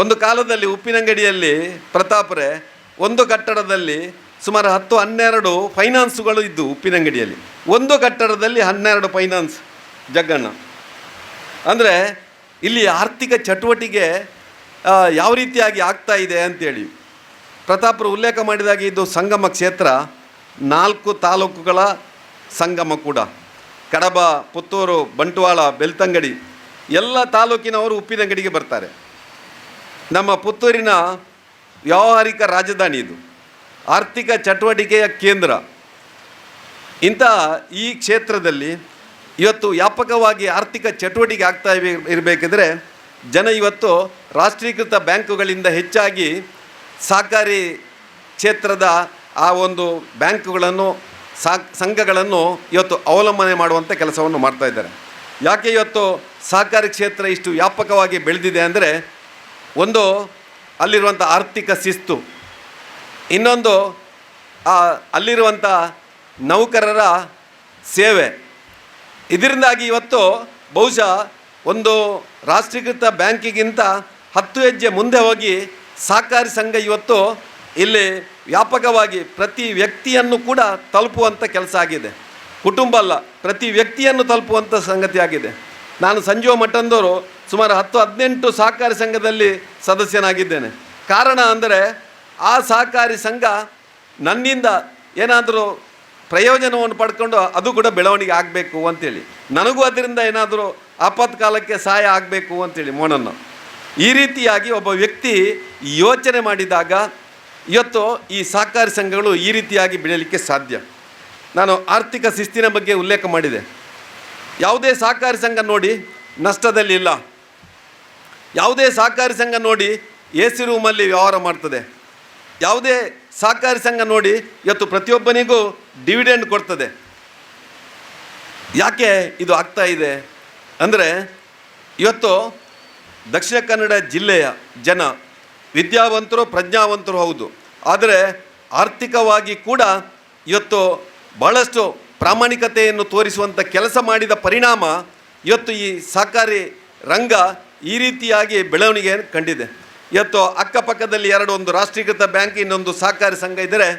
ಒಂದು ಕಾಲದಲ್ಲಿ ಉಪ್ಪಿನಂಗಡಿಯಲ್ಲಿ ಪ್ರತಾಪರೇ ಒಂದು ಕಟ್ಟಡದಲ್ಲಿ ಸುಮಾರು 10-12 ಫೈನಾನ್ಸುಗಳು ಇದ್ದು ಉಪ್ಪಿನಂಗಡಿಯಲ್ಲಿ. ಒಂದು ಕಟ್ಟಡದಲ್ಲಿ 12 ಫೈನಾನ್ಸ್ ಜಗ್ಗಣ್ಣ. ಅಂದರೆ ಇಲ್ಲಿ ಆರ್ಥಿಕ ಚಟುವಟಿಕೆ ಯಾವ ರೀತಿಯಾಗಿ ಆಗ್ತಾ ಇದೆ ಅಂತೇಳಿ ಪ್ರತಾಪರು ಉಲ್ಲೇಖ ಮಾಡಿದಾಗ ಇದು ಸಂಗಮ ಕ್ಷೇತ್ರ, 4 ತಾಲೂಕುಗಳ ಸಂಗಮ ಕೂಡ. ಕಡಬ, ಪುತ್ತೂರು, ಬಂಟ್ವಾಳ, ಬೆಳ್ತಂಗಡಿ ಎಲ್ಲ ತಾಲೂಕಿನವರು ಉಪ್ಪಿನಂಗಡಿಗೆ ಬರ್ತಾರೆ. ನಮ್ಮ ಪುತ್ತೂರಿನ ವ್ಯಾವಹಾರಿಕ ರಾಜಧಾನಿ ಇದು, ಆರ್ಥಿಕ ಚಟುವಟಿಕೆಯ ಕೇಂದ್ರ. ಇಂಥ ಈ ಕ್ಷೇತ್ರದಲ್ಲಿ ಇವತ್ತು ವ್ಯಾಪಕವಾಗಿ ಆರ್ಥಿಕ ಚಟುವಟಿಕೆ ಆಗ್ತಾ ಇರಬೇಕಿದ್ರೆ ಜನ ಇವತ್ತು ರಾಷ್ಟ್ರೀಕೃತ ಬ್ಯಾಂಕುಗಳಿಂದ ಹೆಚ್ಚಾಗಿ ಸಹಕಾರಿ ಕ್ಷೇತ್ರದ ಆ ಒಂದು ಬ್ಯಾಂಕುಗಳನ್ನು, ಸಂಘಗಳನ್ನು ಇವತ್ತು ಅವಲಂಬನೆ ಮಾಡುವಂಥ ಕೆಲಸವನ್ನು ಮಾಡ್ತಾ ಇದ್ದಾರೆ. ಯಾಕೆ ಇವತ್ತು ಸಹಕಾರಿ ಕ್ಷೇತ್ರ ಇಷ್ಟು ವ್ಯಾಪಕವಾಗಿ ಬೆಳೆದಿದೆ ಅಂದರೆ, ಒಂದು ಅಲ್ಲಿರುವಂಥ ಆರ್ಥಿಕ ಶಿಸ್ತು, ಇನ್ನೊಂದು ಅಲ್ಲಿರುವಂಥ ನೌಕರರ ಸೇವೆ. ಇದರಿಂದಾಗಿ ಇವತ್ತು ಬಹುಶಃ ಒಂದು ರಾಷ್ಟ್ರೀಕೃತ ಬ್ಯಾಂಕಿಗಿಂತ 10 ಹೆಜ್ಜೆ ಮುಂದೆ ಹೋಗಿ ಸಹಕಾರಿ ಸಂಘ ಇವತ್ತು ಇಲ್ಲಿ ವ್ಯಾಪಕವಾಗಿ ಪ್ರತಿ ವ್ಯಕ್ತಿಯನ್ನು ಕೂಡ ತಲುಪುವಂಥ ಕೆಲಸ ಆಗಿದೆ. ಕುಟುಂಬ ಅಲ್ಲ, ಪ್ರತಿ ವ್ಯಕ್ತಿಯನ್ನು ತಲುಪುವಂಥ ಸಂಗತಿ ಆಗಿದೆ. ನಾನು ಸಂಜೀವ ಮಠಂದವರು ಸುಮಾರು 10-18 ಸಹಕಾರಿ ಸಂಘದಲ್ಲಿ ಸದಸ್ಯನಾಗಿದ್ದೇನೆ. ಕಾರಣ ಅಂದರೆ ಆ ಸಹಕಾರಿ ಸಂಘ ನನ್ನಿಂದ ಏನಾದರೂ ಪ್ರಯೋಜನವನ್ನು ಪಡ್ಕೊಂಡು ಅದು ಕೂಡ ಬೆಳವಣಿಗೆ ಆಗಬೇಕು ಅಂತೇಳಿ, ನನಗೂ ಅದರಿಂದ ಏನಾದರೂ ಆಪತ್ಕಾಲಕ್ಕೆ ಸಹಾಯ ಆಗಬೇಕು ಅಂತೇಳಿ ಮೋನನ್ನು. ಈ ರೀತಿಯಾಗಿ ಒಬ್ಬ ವ್ಯಕ್ತಿ ಯೋಚನೆ ಮಾಡಿದಾಗ ಇವತ್ತು ಈ ಸಹಕಾರಿ ಸಂಘಗಳು ಈ ರೀತಿಯಾಗಿ ಬೆಳೆಯಲಿಕ್ಕೆ ಸಾಧ್ಯ. ನಾನು ಆರ್ಥಿಕ ಶಿಸ್ತಿನ ಬಗ್ಗೆ ಉಲ್ಲೇಖ ಮಾಡಿದೆ. ಯಾವುದೇ ಸಹಕಾರಿ ಸಂಘ ನೋಡಿ ನಷ್ಟದಲ್ಲಿಲ್ಲ. ಯಾವುದೇ ಸಹಕಾರಿ ಸಂಘ ನೋಡಿ AC ರೂಮಲ್ಲಿ ವ್ಯವಹಾರ ಮಾಡ್ತದೆ. ಯಾವುದೇ ಸಹಕಾರಿ ಸಂಘ ನೋಡಿ ಇವತ್ತು ಪ್ರತಿಯೊಬ್ಬನಿಗೂ ಡಿವಿಡೆಂಡ್ ಕೊಡ್ತದೆ. ಯಾಕೆ ಇದು ಆಗ್ತಾ ಇದೆ ಅಂದರೆ, ಇವತ್ತು ದಕ್ಷಿಣ ಕನ್ನಡ ಜಿಲ್ಲೆಯ ಜನ ವಿದ್ಯಾವಂತರು, ಪ್ರಜ್ಞಾವಂತರು ಹೌದು, ಆದರೆ ಆರ್ಥಿಕವಾಗಿ ಕೂಡ ಇವತ್ತು ಬಹಳಷ್ಟು ಪ್ರಾಮಾಣಿಕತೆಯನ್ನು ತೋರಿಸುವಂಥ ಕೆಲಸ ಮಾಡಿದ ಪರಿಣಾಮ ಇವತ್ತು ಈ ಸಹಕಾರಿ ರಂಗ ಈ ರೀತಿಯಾಗಿ ಬೆಳವಣಿಗೆ ಕಂಡಿದೆ. ಇವತ್ತು ಅಕ್ಕಪಕ್ಕದಲ್ಲಿ ಒಂದು ರಾಷ್ಟ್ರೀಕೃತ ಬ್ಯಾಂಕ್, ಇನ್ನೊಂದು ಸಹಕಾರಿ ಸಂಘ ಇದ್ದರೆ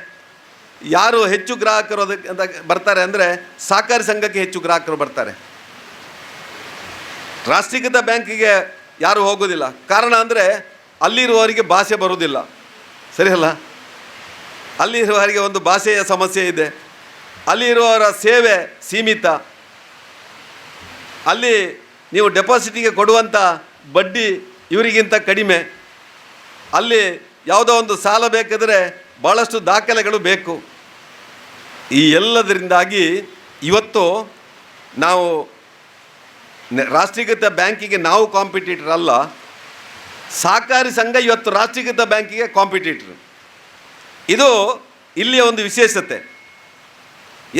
ಯಾರು ಹೆಚ್ಚು ಗ್ರಾಹಕರು ಅದಕ್ಕೆ ಬರ್ತಾರೆ ಅಂದರೆ ಸಹಕಾರಿ ಸಂಘಕ್ಕೆ ಹೆಚ್ಚು ಗ್ರಾಹಕರು ಬರ್ತಾರೆ. ರಾಷ್ಟ್ರೀಕೃತ ಬ್ಯಾಂಕಿಗೆ ಯಾರು ಹೋಗೋದಿಲ್ಲ. ಕಾರಣ ಅಂದರೆ ಅಲ್ಲಿರುವವರಿಗೆ ಭಾಷೆ ಬರುವುದಿಲ್ಲ, ಸರಿಯಲ್ಲ? ಅಲ್ಲಿರುವವರಿಗೆ ಒಂದು ಭಾಷೆಯ ಸಮಸ್ಯೆ ಇದೆ. ಅಲ್ಲಿರುವವರ ಸೇವೆ ಸೀಮಿತ. ಅಲ್ಲಿ ನೀವು ಡೆಪಾಸಿಟಿಗೆ ಕೊಡುವಂಥ ಬಡ್ಡಿ ಇವರಿಗಿಂತ ಕಡಿಮೆ. ಅಲ್ಲಿ ಯಾವುದೋ ಒಂದು ಸಾಲ ಬೇಕಾದರೆ ಭಾಳಷ್ಟು ದಾಖಲೆಗಳು ಬೇಕು. ಈ ಎಲ್ಲದರಿಂದಾಗಿ ಇವತ್ತು ನಾವು ರಾಷ್ಟ್ರೀಕೃತ ಬ್ಯಾಂಕಿಗೆ ನಾವು ಕಾಂಪಿಟೇಟರ್ ಅಲ್ಲ, ಸಹಕಾರಿ ಸಂಘ ಇವತ್ತು ರಾಷ್ಟ್ರೀಕೃತ ಬ್ಯಾಂಕಿಗೆ ಕಾಂಪಿಟೇಟರ್. ಇದು ಇಲ್ಲಿಯ ಒಂದು ವಿಶೇಷತೆ.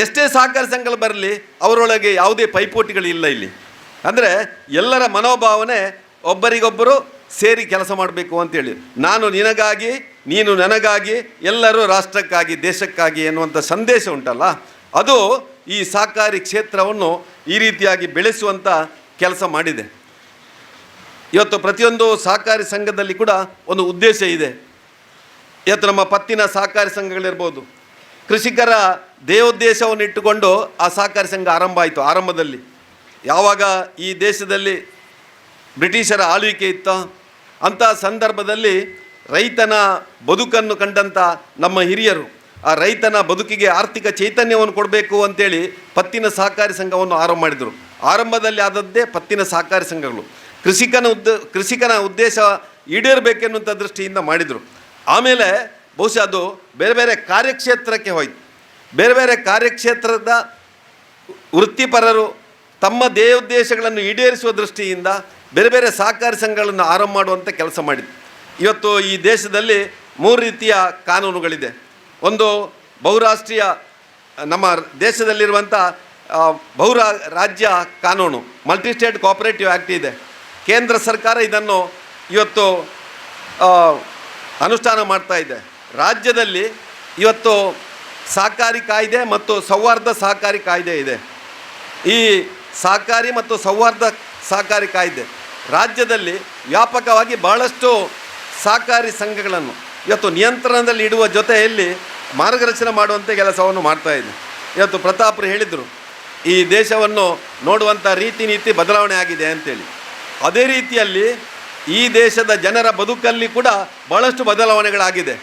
ಎಷ್ಟೇ ಸಹಕಾರಿ ಸಂಘಗಳು ಬರಲಿ ಅವರೊಳಗೆ ಯಾವುದೇ ಪೈಪೋಟಿಗಳಿಲ್ಲ ಇಲ್ಲಿ. ಅಂದರೆ ಎಲ್ಲರ ಮನೋಭಾವನೆ ಒಬ್ಬರಿಗೊಬ್ಬರು ಸೇರಿ ಕೆಲಸ ಮಾಡಬೇಕು ಅಂತೇಳಿ, ನಾನು ನಿನಗಾಗಿ ನೀನು ನನಗಾಗಿ ಎಲ್ಲರೂ ರಾಷ್ಟ್ರಕ್ಕಾಗಿ ದೇಶಕ್ಕಾಗಿ ಎನ್ನುವಂಥ ಸಂದೇಶ ಉಂಟಲ್ಲ, ಅದು ಈ ಸಹಕಾರಿ ಕ್ಷೇತ್ರವನ್ನು ಈ ರೀತಿಯಾಗಿ ಬೆಳೆಸುವಂಥ ಕೆಲಸ ಮಾಡಿದೆ. ಇವತ್ತು ಪ್ರತಿಯೊಂದು ಸಹಕಾರಿ ಸಂಘದಲ್ಲಿ ಕೂಡ ಒಂದು ಉದ್ದೇಶ ಇದೆ. ಇವತ್ತು ನಮ್ಮ ಪತ್ತಿನ ಸಹಕಾರಿ ಸಂಘಗಳಿರ್ಬೋದು, ಕೃಷಿಕರ ದೇವೋದ್ದೇಶವನ್ನು ಇಟ್ಟುಕೊಂಡು ಆ ಸಹಕಾರಿ ಸಂಘ ಆರಂಭ ಆಯಿತು. ಆರಂಭದಲ್ಲಿ ಯಾವಾಗ ಈ ದೇಶದಲ್ಲಿ ಬ್ರಿಟಿಷರ ಆಳ್ವಿಕೆ ಇತ್ತು ಅಂಥ ಸಂದರ್ಭದಲ್ಲಿ ರೈತನ ಬದುಕನ್ನು ಕಂಡಂಥ ನಮ್ಮ ಹಿರಿಯರು ಆ ರೈತನ ಬದುಕಿಗೆ ಆರ್ಥಿಕ ಚೈತನ್ಯವನ್ನು ಕೊಡಬೇಕು ಅಂತೇಳಿ ಪತ್ತಿನ ಸಹಕಾರಿ ಸಂಘವನ್ನು ಆರಂಭ ಮಾಡಿದರು. ಆರಂಭದಲ್ಲಿ ಆದದ್ದೇ ಪತ್ತಿನ ಸಹಕಾರಿ ಸಂಘಗಳು. ಕೃಷಿಕನ ಉದ್ದೇಶ ಈಡೇರಬೇಕೆನ್ನುವಂಥ ದೃಷ್ಟಿಯಿಂದ ಮಾಡಿದರು. ಆಮೇಲೆ ಬಹುಶಃ ಅದು ಬೇರೆ ಬೇರೆ ಕಾರ್ಯಕ್ಷೇತ್ರಕ್ಕೆ ಹೋಯಿತು. ಬೇರೆ ಬೇರೆ ಕಾರ್ಯಕ್ಷೇತ್ರದ ವೃತ್ತಿಪರರು ತಮ್ಮ ದೇವೋದ್ದೇಶಗಳನ್ನು ಈಡೇರಿಸುವ ದೃಷ್ಟಿಯಿಂದ ಬೇರೆ ಬೇರೆ ಸಹಕಾರಿ ಸಂಘಗಳನ್ನು ಆರಂಭ ಮಾಡುವಂಥ ಕೆಲಸ ಮಾಡಿದೆ. ಇವತ್ತು ಈ ದೇಶದಲ್ಲಿ 3 ರೀತಿಯ ಕಾನೂನುಗಳಿದೆ. ಒಂದು ಬಹುರಾಷ್ಟ್ರೀಯ, ನಮ್ಮ ದೇಶದಲ್ಲಿರುವಂಥ ಬಹುರಾಜ್ಯ ಕಾನೂನು, ಮಲ್ಟಿ ಸ್ಟೇಟ್ ಕೋಆಪರೇಟಿವ್ ಆ್ಯಕ್ಟ್ ಇದೆ. ಕೇಂದ್ರ ಸರ್ಕಾರ ಇದನ್ನು ಇವತ್ತು ಅನುಷ್ಠಾನ ಮಾಡ್ತಾ ಇದೆ. ರಾಜ್ಯದಲ್ಲಿ ಇವತ್ತು ಸಹಕಾರಿ ಕಾಯ್ದೆ ಮತ್ತು ಸೌಹಾರ್ದ ಸಹಕಾರಿ ಕಾಯ್ದೆ ಇದೆ. ಈ ಸಹಕಾರಿ ಮತ್ತು ಸೌಹಾರ್ದ ಸಹಕಾರಿ ಕಾಯ್ದೆ ರಾಜ್ಯದಲ್ಲಿ ವ್ಯಾಪಕವಾಗಿ ಬಹಳಷ್ಟು ಸಹಕಾರಿ ಸಂಘಗಳನ್ನು ಇವತ್ತು ನಿಯಂತ್ರಣದಲ್ಲಿ ಇಡುವ ಜೊತೆಯಲ್ಲಿ ಮಾರ್ಗದರ್ಶನ ಮಾಡುವಂಥ ಕೆಲಸವನ್ನು ಮಾಡ್ತಾ ಇದೆ. ಇವತ್ತು ಪ್ರತಾಪ್ರು ಹೇಳಿದರು, ಈ ದೇಶವನ್ನು ನೋಡುವಂಥ ರೀತಿ ನೀತಿ ಬದಲಾವಣೆ ಆಗಿದೆ ಅಂತೇಳಿ. ಅದೇ ರೀತಿಯಲ್ಲಿ ಈ ದೇಶದ ಜನರ ಬದುಕಲ್ಲಿ ಕೂಡ ಬಹಳಷ್ಟು ಬದಲಾವಣೆಗಳಾಗಿದೆ.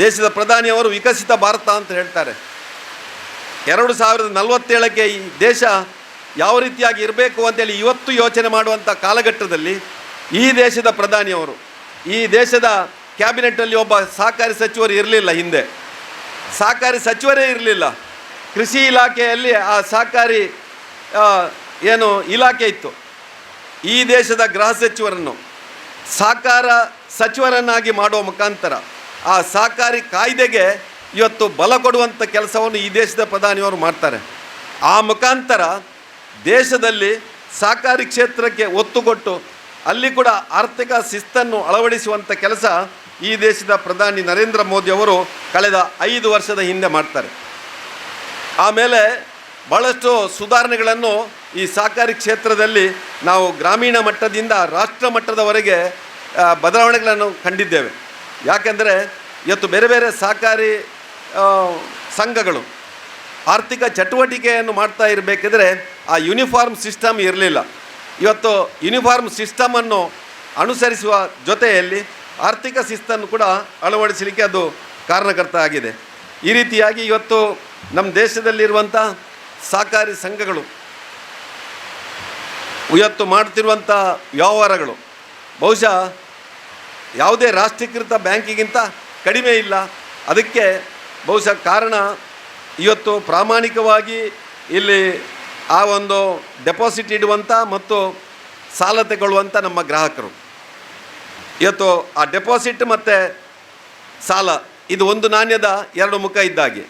ದೇಶದ ಪ್ರಧಾನಿಯವರು ವಿಕಸಿತ ಭಾರತ ಅಂತ ಹೇಳ್ತಾರೆ. 2047ಕ್ಕೆ ಈ ದೇಶ ಯಾವ ರೀತಿಯಾಗಿ ಇರಬೇಕು ಅಂತೇಳಿ ಇವತ್ತು ಯೋಚನೆ ಮಾಡುವಂಥ ಕಾಲಘಟ್ಟದಲ್ಲಿ ಈ ದೇಶದ ಪ್ರಧಾನಿಯವರು, ಈ ದೇಶದ ಕ್ಯಾಬಿನೆಟ್ಟಲ್ಲಿ ಒಬ್ಬ ಸಹಕಾರಿ ಸಚಿವರು ಇರಲಿಲ್ಲ. ಹಿಂದೆ ಸಹಕಾರಿ ಸಚಿವರೇ ಇರಲಿಲ್ಲ. ಕೃಷಿ ಇಲಾಖೆಯಲ್ಲಿ ಆ ಸಹಕಾರಿ ಏನು ಇಲಾಖೆ ಇತ್ತು. ಈ ದೇಶದ ಗೃಹ ಸಚಿವರನ್ನು ಸಹಕಾರ ಸಚಿವರನ್ನಾಗಿ ಮಾಡುವ ಮುಖಾಂತರ ಆ ಸಹಕಾರಿ ಕಾಯ್ದೆಗೆ ಇವತ್ತು ಬಲ ಕೊಡುವಂಥ ಕೆಲಸವನ್ನು ಈ ದೇಶದ ಪ್ರಧಾನಿಯವರು ಮಾಡ್ತಾರೆ. ಆ ಮುಖಾಂತರ ದೇಶದಲ್ಲಿ ಸಹಕಾರಿ ಕ್ಷೇತ್ರಕ್ಕೆ ಒತ್ತು ಕೊಟ್ಟು ಅಲ್ಲಿ ಕೂಡ ಆರ್ಥಿಕ ಶಿಸ್ತನ್ನು ಅಳವಡಿಸುವಂಥ ಕೆಲಸ ಈ ದೇಶದ ಪ್ರಧಾನಿ ನರೇಂದ್ರ ಮೋದಿಯವರು ಕಳೆದ 5 ವರ್ಷದ ಹಿಂದೆ ಮಾಡ್ತಾರೆ. ಆಮೇಲೆ ಭಾಳಷ್ಟು ಸುಧಾರಣೆಗಳನ್ನು ಈ ಸಹಕಾರಿ ಕ್ಷೇತ್ರದಲ್ಲಿ ನಾವು ಗ್ರಾಮೀಣ ಮಟ್ಟದಿಂದ ರಾಷ್ಟ್ರ ಮಟ್ಟದವರೆಗೆ ಬದಲಾವಣೆಗಳನ್ನು ಕಂಡಿದ್ದೇವೆ. ಯಾಕೆಂದರೆ ಇವತ್ತು ಬೇರೆ ಬೇರೆ ಸಹಕಾರಿ ಸಂಘಗಳು ಆರ್ಥಿಕ ಚಟುವಟಿಕೆಯನ್ನು ಮಾಡ್ತಾ ಇರಬೇಕಿದ್ರೆ ಆ ಯೂನಿಫಾರ್ಮ್ ಸಿಸ್ಟಮ್ ಇರಲಿಲ್ಲ. ಇವತ್ತು ಯೂನಿಫಾರ್ಮ್ ಸಿಸ್ಟಮನ್ನು ಅನುಸರಿಸುವ ಜೊತೆಯಲ್ಲಿ ಆರ್ಥಿಕ ಶಿಸ್ತನ್ನು ಕೂಡ ಅಳವಡಿಸಲಿಕ್ಕೆ ಅದು ಕಾರಣಕರ್ತ ಆಗಿದೆ. ಈ ರೀತಿಯಾಗಿ ಇವತ್ತು ನಮ್ಮ ದೇಶದಲ್ಲಿರುವಂಥ ಸಹಕಾರಿ ಸಂಘಗಳು ಇವತ್ತು ಮಾಡ್ತಿರುವಂಥ ವ್ಯವಹಾರಗಳು ಬಹುಶಃ ಯಾವುದೇ ರಾಷ್ಟ್ರೀಕೃತ ಬ್ಯಾಂಕಿಗಿಂತ ಕಡಿಮೆ ಇಲ್ಲ. ಅದಕ್ಕೆ ಬಹುಶಃ ಕಾರಣ ಇವತ್ತು ಪ್ರಾಮಾಣಿಕವಾಗಿ ಇಲ್ಲಿ ಆ ಒಂದು ಡೆಪಾಸಿಟ್ ಇಡುವಂಥ ಮತ್ತು ಸಾಲ ತಗೊಳ್ಳುವಂಥ ನಮ್ಮ ಗ್ರಾಹಕರು. ಇವತ್ತು ಆ ಡೆಪಾಸಿಟ್ ಮತ್ತು ಸಾಲ ಇದು ಒಂದು ನಾಣ್ಯದ ಎರಡು ಮುಖ ಇದ್ದಾಗೆ.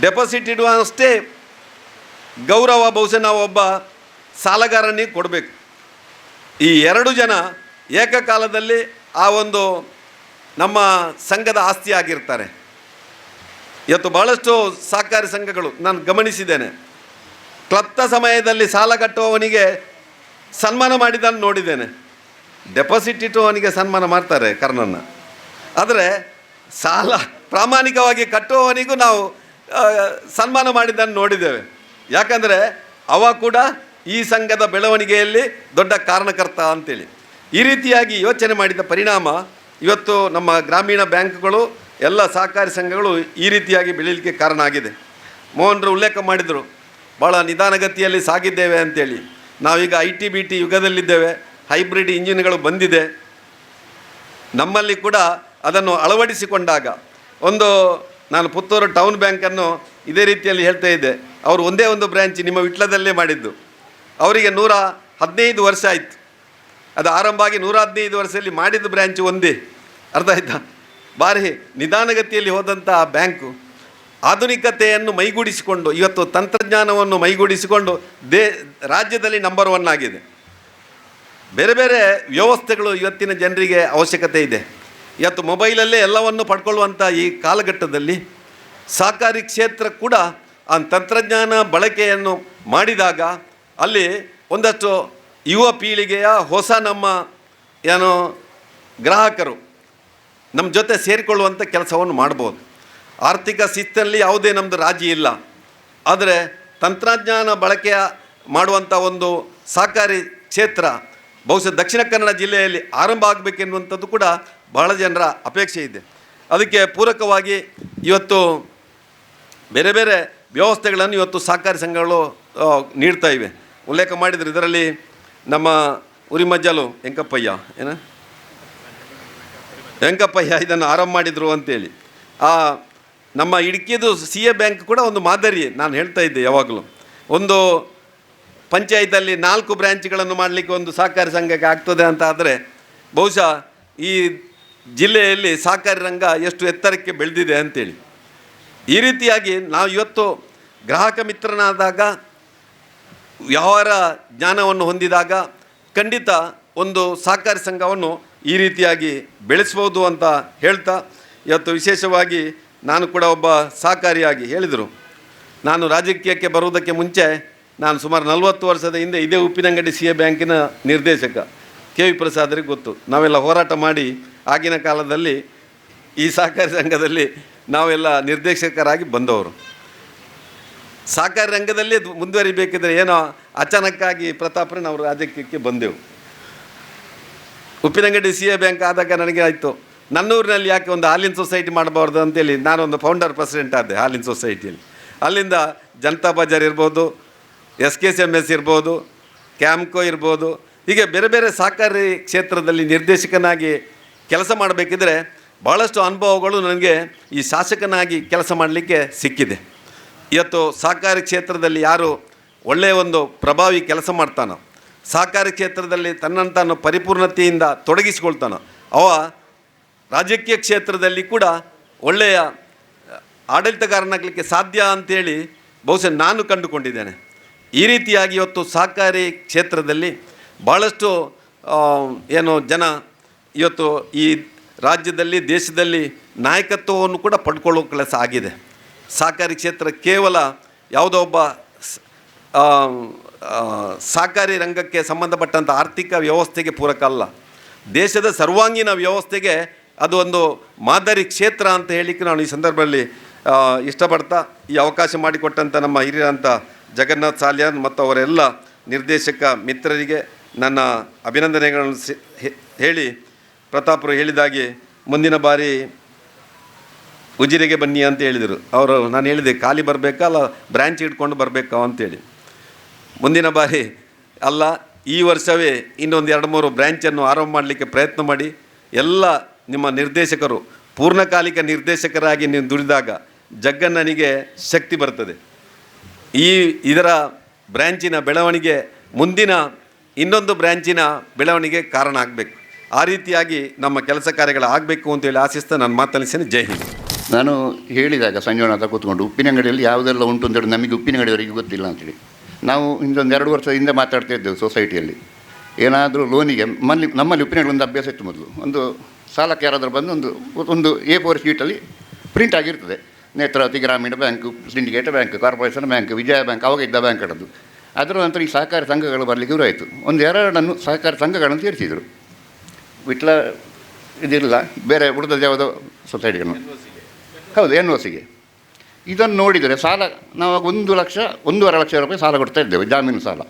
ಡೆಪಾಸಿಟ್ ಇಡುವಷ್ಟೇ ಗೌರವ ಬಹುಶಃ ನಾವು ಒಬ್ಬ ಸಾಲಗಾರನಿಗೆ ಕೊಡಬೇಕು. ಈ ಎರಡು ಜನ ಏಕಕಾಲದಲ್ಲಿ ಆ ಒಂದು ನಮ್ಮ ಸಂಘದ ಆಸ್ತಿ ಆಗಿರ್ತಾರೆ. ಇವತ್ತು ಭಾಳಷ್ಟು ಸಹಕಾರಿ ಸಂಘಗಳು ನಾನು ಗಮನಿಸಿದ್ದೇನೆ, ಕ್ಲಪ್ತ ಸಮಯದಲ್ಲಿ ಸಾಲ ಕಟ್ಟುವವನಿಗೆ ಸನ್ಮಾನ ಮಾಡಿದ್ದನ್ನು ನೋಡಿದ್ದೇನೆ. ಡೆಪಾಸಿಟ್ ಇಟ್ಟುವವನಿಗೆ ಸನ್ಮಾನ ಮಾಡ್ತಾರೆ ಕರ್ನನ್ನು, ಆದರೆ ಸಾಲ ಪ್ರಾಮಾಣಿಕವಾಗಿ ಕಟ್ಟುವವನಿಗೂ ನಾವು ಸನ್ಮಾನ ಮಾಡಿದ್ದನ್ನು ನೋಡಿದ್ದೇವೆ. ಯಾಕಂದರೆ ಅವ ಕೂಡ ಈ ಸಂಘದ ಬೆಳವಣಿಗೆಯಲ್ಲಿ ದೊಡ್ಡ ಕಾರಣಕರ್ತ ಅಂತೇಳಿ. ಈ ರೀತಿಯಾಗಿ ಯೋಚನೆ ಮಾಡಿದ ಪರಿಣಾಮ ಇವತ್ತು ನಮ್ಮ ಗ್ರಾಮೀಣ ಬ್ಯಾಂಕ್ಗಳು ಎಲ್ಲ ಸಹಕಾರಿ ಸಂಘಗಳು ಈ ರೀತಿಯಾಗಿ ಬೆಳೀಲಿಕ್ಕೆ ಕಾರಣ ಆಗಿದೆ. ಮೋಹನ್ರು ಉಲ್ಲೇಖ ಮಾಡಿದರು, ಭಾಳ ನಿಧಾನಗತಿಯಲ್ಲಿ ಸಾಗಿದ್ದೇವೆ ಅಂತೇಳಿ. ನಾವೀಗ IT-BT ಯುಗದಲ್ಲಿದ್ದೇವೆ, ಹೈಬ್ರಿಡ್ ಇಂಜಿನ್ಗಳು ಬಂದಿದೆ. ನಮ್ಮಲ್ಲಿ ಕೂಡ ಅದನ್ನು ಅಳವಡಿಸಿಕೊಂಡಾಗ ನಾನು ಪುತ್ತೂರು ಟೌನ್ ಬ್ಯಾಂಕನ್ನು ಇದೇ ರೀತಿಯಲ್ಲಿ ಹೇಳ್ತಾ ಇದ್ದೆ. ಅವರು ಒಂದೇ ಒಂದು ಬ್ರ್ಯಾಂಚ್ ನಿಮ್ಮ ವಿಟ್ಲದಲ್ಲೇ ಮಾಡಿದ್ದು. ಅವರಿಗೆ 115 ವರ್ಷ ಆಯಿತು. ಅದು ಆರಂಭ ಆಗಿ 115 ವರ್ಷದಲ್ಲಿ ಮಾಡಿದ್ದು ಬ್ರ್ಯಾಂಚ್ ಒಂದೇ. ಅರ್ಥ ಆಯ್ತಾ? ಭಾರಿ ನಿಧಾನಗತಿಯಲ್ಲಿ ಹೋದಂಥ ಬ್ಯಾಂಕು ಆಧುನಿಕತೆಯನ್ನು ಮೈಗೂಡಿಸಿಕೊಂಡು ಇವತ್ತು ತಂತ್ರಜ್ಞಾನವನ್ನು ಮೈಗೂಡಿಸಿಕೊಂಡು ರಾಜ್ಯದಲ್ಲಿ ನಂಬರ್ 1 ಆಗಿದೆ. ಬೇರೆ ಬೇರೆ ವ್ಯವಸ್ಥೆಗಳು ಇವತ್ತಿನ ಜನರಿಗೆ ಅವಶ್ಯಕತೆ ಇದೆ. ಇವತ್ತು ಮೊಬೈಲಲ್ಲೇ ಎಲ್ಲವನ್ನು ಪಡ್ಕೊಳ್ಳುವಂಥ ಈ ಕಾಲಘಟ್ಟದಲ್ಲಿ ಸಹಕಾರಿ ಕ್ಷೇತ್ರ ಕೂಡ ಆ ತಂತ್ರಜ್ಞಾನ ಬಳಕೆಯನ್ನು ಮಾಡಿದಾಗ ಅಲ್ಲಿ ಒಂದಷ್ಟು ಯುವ ಪೀಳಿಗೆಯ ಹೊಸ ನಮ್ಮ ಗ್ರಾಹಕರು ನಮ್ಮ ಜೊತೆ ಸೇರಿಕೊಳ್ಳುವಂಥ ಕೆಲಸವನ್ನು ಮಾಡ್ಬೋದು. ಆರ್ಥಿಕ ಶಿಸ್ತಿನಲ್ಲಿ ಯಾವುದೇ ನಮ್ಮದು ರಾಜಿ ಇಲ್ಲ, ಆದರೆ ತಂತ್ರಜ್ಞಾನ ಬಳಕೆಯ ಮಾಡುವಂಥ ಒಂದು ಸಹಕಾರಿ ಕ್ಷೇತ್ರ ಬಹುಶಃ ದಕ್ಷಿಣ ಕನ್ನಡ ಜಿಲ್ಲೆಯಲ್ಲಿ ಆರಂಭ ಆಗಬೇಕೆನ್ನುವಂಥದ್ದು ಕೂಡ ಬಹಳ ಜನರ ಅಪೇಕ್ಷೆ ಇದೆ. ಅದಕ್ಕೆ ಪೂರಕವಾಗಿ ಇವತ್ತು ಬೇರೆ ಬೇರೆ ವ್ಯವಸ್ಥೆಗಳನ್ನು ಇವತ್ತು ಸಹಕಾರಿ ಸಂಘಗಳು ನೀಡ್ತಾ ಇವೆ. ಉಲ್ಲೇಖ ಮಾಡಿದರು, ಇದರಲ್ಲಿ ನಮ್ಮ ಉರಿಮಜ್ಜಲು ವೆಂಕಪ್ಪಯ್ಯ ಇದನ್ನು ಆರಂಭ ಮಾಡಿದರು ಅಂತೇಳಿ. ನಮ್ಮ ಇടുಕಿದು CA ಬ್ಯಾಂಕ್ ಕೂಡ ಒಂದು ಮಾದರಿ. ನಾನು ಹೇಳ್ತಾ ಇದ್ದೆ ಯಾವಾಗಲೂ, ಒಂದು ಪಂಚಾಯತಲ್ಲಿ 4 ಬ್ರ್ಯಾಂಚ್ಗಳನ್ನು ಮಾಡಲಿಕ್ಕೆ ಒಂದು ಸಹಕಾರಿ ಸಂಘಕ್ಕೆ ಆಗ್ತದೆ ಅಂತ ಆದರೆ ಬಹುಶಃ ಈ ಜಿಲ್ಲೆಯಲ್ಲಿ ಸಹಕಾರಿ ರಂಗ ಎಷ್ಟು ಎತ್ತರಕ್ಕೆ ಬೆಳೆದಿದೆ ಅಂತೇಳಿ. ಈ ರೀತಿಯಾಗಿ ನಾವು ಇವತ್ತು ಗ್ರಾಹಕ ಮಿತ್ರನಾದಾಗ, ವ್ಯವಹಾರ ಜ್ಞಾನವನ್ನು ಹೊಂದಿದಾಗ ಖಂಡಿತ ಒಂದು ಸಹಕಾರಿ ಸಂಘವನ್ನು ಈ ರೀತಿಯಾಗಿ ಬೆಳೆಸ್ಬೋದು ಅಂತ ಹೇಳ್ತಾ, ಇವತ್ತು ವಿಶೇಷವಾಗಿ ನಾನು ಕೂಡ ಒಬ್ಬ ಸಹಕಾರಿಯಾಗಿ ಹೇಳಿದರು. ನಾನು ರಾಜಕೀಯಕ್ಕೆ ಬರುವುದಕ್ಕೆ ಮುಂಚೆ ನಾನು ಸುಮಾರು 40 ವರ್ಷದ ಹಿಂದೆ ಇದೇ ಉಪ್ಪಿನಂಗಡಿ CA ಬ್ಯಾಂಕಿನ ನಿರ್ದೇಶಕ KV ಪ್ರಸಾದರಿಗೆ ಗೊತ್ತು. ನಾವೆಲ್ಲ ಹೋರಾಟ ಮಾಡಿ ಆಗಿನ ಕಾಲದಲ್ಲಿ ಈ ಸಹಕಾರಿ ಸಂಘದಲ್ಲಿ ನಾವೆಲ್ಲ ನಿರ್ದೇಶಕರಾಗಿ ಬಂದವರು. ಸಹಕಾರಿ ರಂಗದಲ್ಲಿ ಮುಂದುವರಿಬೇಕಿದ್ರೆ ಏನೋ ಅಚಾನಕ್ಕಾಗಿ ಪ್ರತಾಪ್ರೆ ನಾವು ರಾಜಕೀಯಕ್ಕೆ ಬಂದೆವು. ಉಪ್ಪಿನಂಗಡಿ CA ಬ್ಯಾಂಕ್ ಆದಾಗ ನನಗೆ ಆಯಿತು, ನನ್ನೂರಿನಲ್ಲಿ ಯಾಕೆ ಒಂದು ಹಾಲಿನ ಸೊಸೈಟಿ ಮಾಡಬಾರ್ದು ಅಂತೇಳಿ ನಾನೊಂದು ಫೌಂಡರ್ ಪ್ರೆಸಿಡೆಂಟ್ ಆದೆ ಹಾಲಿನ ಸೊಸೈಟಿಯಲ್ಲಿ. ಅಲ್ಲಿಂದ ಜನತಾ ಬಜಾರ್ ಇರ್ಬೋದು, SKSMS ಇರ್ಬೋದು, ಕ್ಯಾಂಪ್ಕೋ ಇರ್ಬೋದು, ಹೀಗೆ ಬೇರೆ ಬೇರೆ ಸಹಕಾರಿ ಕ್ಷೇತ್ರದಲ್ಲಿ ನಿರ್ದೇಶಕನಾಗಿ ಕೆಲಸ ಮಾಡಬೇಕಿದ್ರೆ ಭಾಳಷ್ಟು ಅನುಭವಗಳು ನನಗೆ ಈ ಶಾಸಕನಾಗಿ ಕೆಲಸ ಮಾಡಲಿಕ್ಕೆ ಸಿಕ್ಕಿದೆ. ಇವತ್ತು ಸಹಕಾರಿ ಕ್ಷೇತ್ರದಲ್ಲಿ ಯಾರು ಒಳ್ಳೆಯ ಒಂದು ಪ್ರಭಾವಿ ಕೆಲಸ ಮಾಡ್ತಾನೋ, ಸಹಕಾರಿ ಕ್ಷೇತ್ರದಲ್ಲಿ ತನ್ನನ್ನು ತಾನು ಪರಿಪೂರ್ಣತೆಯಿಂದ ತೊಡಗಿಸಿಕೊಳ್ತಾನೋ, ಅವ ರಾಜಕೀಯ ಕ್ಷೇತ್ರದಲ್ಲಿ ಕೂಡ ಒಳ್ಳೆಯ ಆಡಳಿತಗಾರನಾಗಲಿಕ್ಕೆ ಸಾಧ್ಯ ಅಂತೇಳಿ ಬಹುಶಃ ನಾನು ಕಂಡುಕೊಂಡಿದ್ದೇನೆ. ಈ ರೀತಿಯಾಗಿ ಇವತ್ತು ಸಹಕಾರಿ ಕ್ಷೇತ್ರದಲ್ಲಿ ಭಾಳಷ್ಟು ಜನ ಇವತ್ತು ಈ ರಾಜ್ಯದಲ್ಲಿ ದೇಶದಲ್ಲಿ ನಾಯಕತ್ವವನ್ನು ಕೂಡ ಪಡ್ಕೊಳ್ಳೋ ಕೆಲಸ ಆಗಿದೆ. ಸಹಕಾರಿ ಕ್ಷೇತ್ರ ಕೇವಲ ಯಾವುದೋ ಒಬ್ಬ ಸಹಕಾರಿ ರಂಗಕ್ಕೆ ಸಂಬಂಧಪಟ್ಟಂಥ ಆರ್ಥಿಕ ವ್ಯವಸ್ಥೆಗೆ ಪೂರಕ ಅಲ್ಲ, ದೇಶದ ಸರ್ವಾಂಗೀಣ ವ್ಯವಸ್ಥೆಗೆ ಅದು ಒಂದು ಮಾದರಿ ಕ್ಷೇತ್ರ ಅಂತ ಹೇಳಲಿಕ್ಕೆ ನಾನು ಈ ಸಂದರ್ಭದಲ್ಲಿ ಇಷ್ಟಪಡ್ತಾ, ಈ ಅವಕಾಶ ಮಾಡಿಕೊಟ್ಟಂಥ ನಮ್ಮ ಹಿರಿಯರಂಥ ಜಗನ್ನಾಥ್ ಸಾಲ್ಯಾನ್ ಮತ್ತು ಅವರೆಲ್ಲ ನಿರ್ದೇಶಕ ಮಿತ್ರರಿಗೆ ನನ್ನ ಅಭಿನಂದನೆಗಳನ್ನು ಹೇಳಿ, ಪ್ರತಾಪರು ಹೇಳಿದಾಗೆ ಮುಂದಿನ ಬಾರಿ ಉಜಿರೆಗೆ ಬನ್ನಿ ಅಂತ ಹೇಳಿದರು ಅವರು. ನಾನು ಹೇಳಿದೆ ಖಾಲಿ ಬರಬೇಕಾ ಅಲ್ಲ ಬ್ರ್ಯಾಂಚ್ ಇಟ್ಕೊಂಡು ಬರಬೇಕಾ ಅಂತೇಳಿ. ಮುಂದಿನ ಬಾರಿ ಅಲ್ಲ, ಈ ವರ್ಷವೇ ಇನ್ನೊಂದು 2-3 ಬ್ರ್ಯಾಂಚನ್ನು ಆರಂಭ ಮಾಡಲಿಕ್ಕೆ ಪ್ರಯತ್ನ ಮಾಡಿ. ಎಲ್ಲ ನಿಮ್ಮ ನಿರ್ದೇಶಕರು ಪೂರ್ಣಕಾಲಿಕ ನಿರ್ದೇಶಕರಾಗಿ ನೀವು ದುಡಿದಾಗ ಜಗ್ಗಣ್ಣನಿಗೆ ಶಕ್ತಿ ಬರ್ತದೆ. ಇದರ ಬ್ರ್ಯಾಂಚಿನ ಬೆಳವಣಿಗೆ ಮುಂದಿನ ಇನ್ನೊಂದು ಬ್ರ್ಯಾಂಚಿನ ಬೆಳವಣಿಗೆ ಕಾರಣ ಆಗಬೇಕು. ಆ ರೀತಿಯಾಗಿ ನಮ್ಮ ಕೆಲಸ ಕಾರ್ಯಗಳು ಆಗಬೇಕು ಅಂತೇಳಿ ಆಶಿಸ್ತಾ ನಾನು ಮಾತನಾಡಿಸ್ತೇನೆ. ಜೈ ಹಿಂದ್.
ನಾನು ಹೇಳಿದಾಗ ಸಂಜೋಣ ಹತ್ರ ಕೂತ್ಕೊಂಡು ಉಪ್ಪಿನಂಗಡಿಯಲ್ಲಿ ಯಾವುದೆಲ್ಲ ಉಂಟು ಅಂತೇಳಿ ನಮಗೆ ಉಪ್ಪಿನಂಗಡಿಯವರಿಗೆ ಗೊತ್ತಿಲ್ಲ ಅಂತೇಳಿ ನಾವು ಇನ್ನೊಂದು 2 ವರ್ಷದಿಂದ ಮಾತಾಡ್ತಾ ಇದ್ದೇವೆ ಸೊಸೈಟಿಯಲ್ಲಿ. ಏನಾದರೂ ಲೋನಿಗೆ ನಮ್ಮಲ್ಲಿ ಉಪ್ಪಿನಂಗಡಿ ಒಂದು ಅಭ್ಯಾಸ ಇತ್ತು. ಮೊದಲು ಒಂದು ಸಾಲಕ್ಕೆ ಯಾರಾದರೂ ಬಂದು ಒಂದು A4 ಶೀಟಲ್ಲಿ ಪ್ರಿಂಟ್ ಆಗಿರ್ತದೆ. Netravati Grameena Bank, Syndicate Bank, Corporation Bank, Vijaya Bank, ಅವಾಗ ಇದ್ದ ಬ್ಯಾಂಕ್ ಅಡದು. ಅದರ ನಂತರ ಈ ಸಹಕಾರಿ ಸಂಘಗಳು ಬರಲಿಕ್ಕೆ ಶುರುವಾಯಿತು. 1-2 ಸಹಕಾರಿ ಸಂಘಗಳನ್ನು ಸೇರಿಸಿದರು. ವಿಟ್ಲ ಇದಿಲ್ಲ, ಬೇರೆ ಉಳಿದ ಯಾವುದೋ ಸೊಸೈಟಿಗಳನ್ನು. ಹೌದು, NOCಗೆ. ಇದನ್ನು ನೋಡಿದರೆ ಸಾಲ ನಾವು 1 ಲಕ್ಷ 1.5 ಲಕ್ಷ ರೂಪಾಯಿ ಸಾಲ ಕೊಡ್ತಾ ಇದ್ದೇವೆ, ಜಾಮೀನು ಸಾಲ.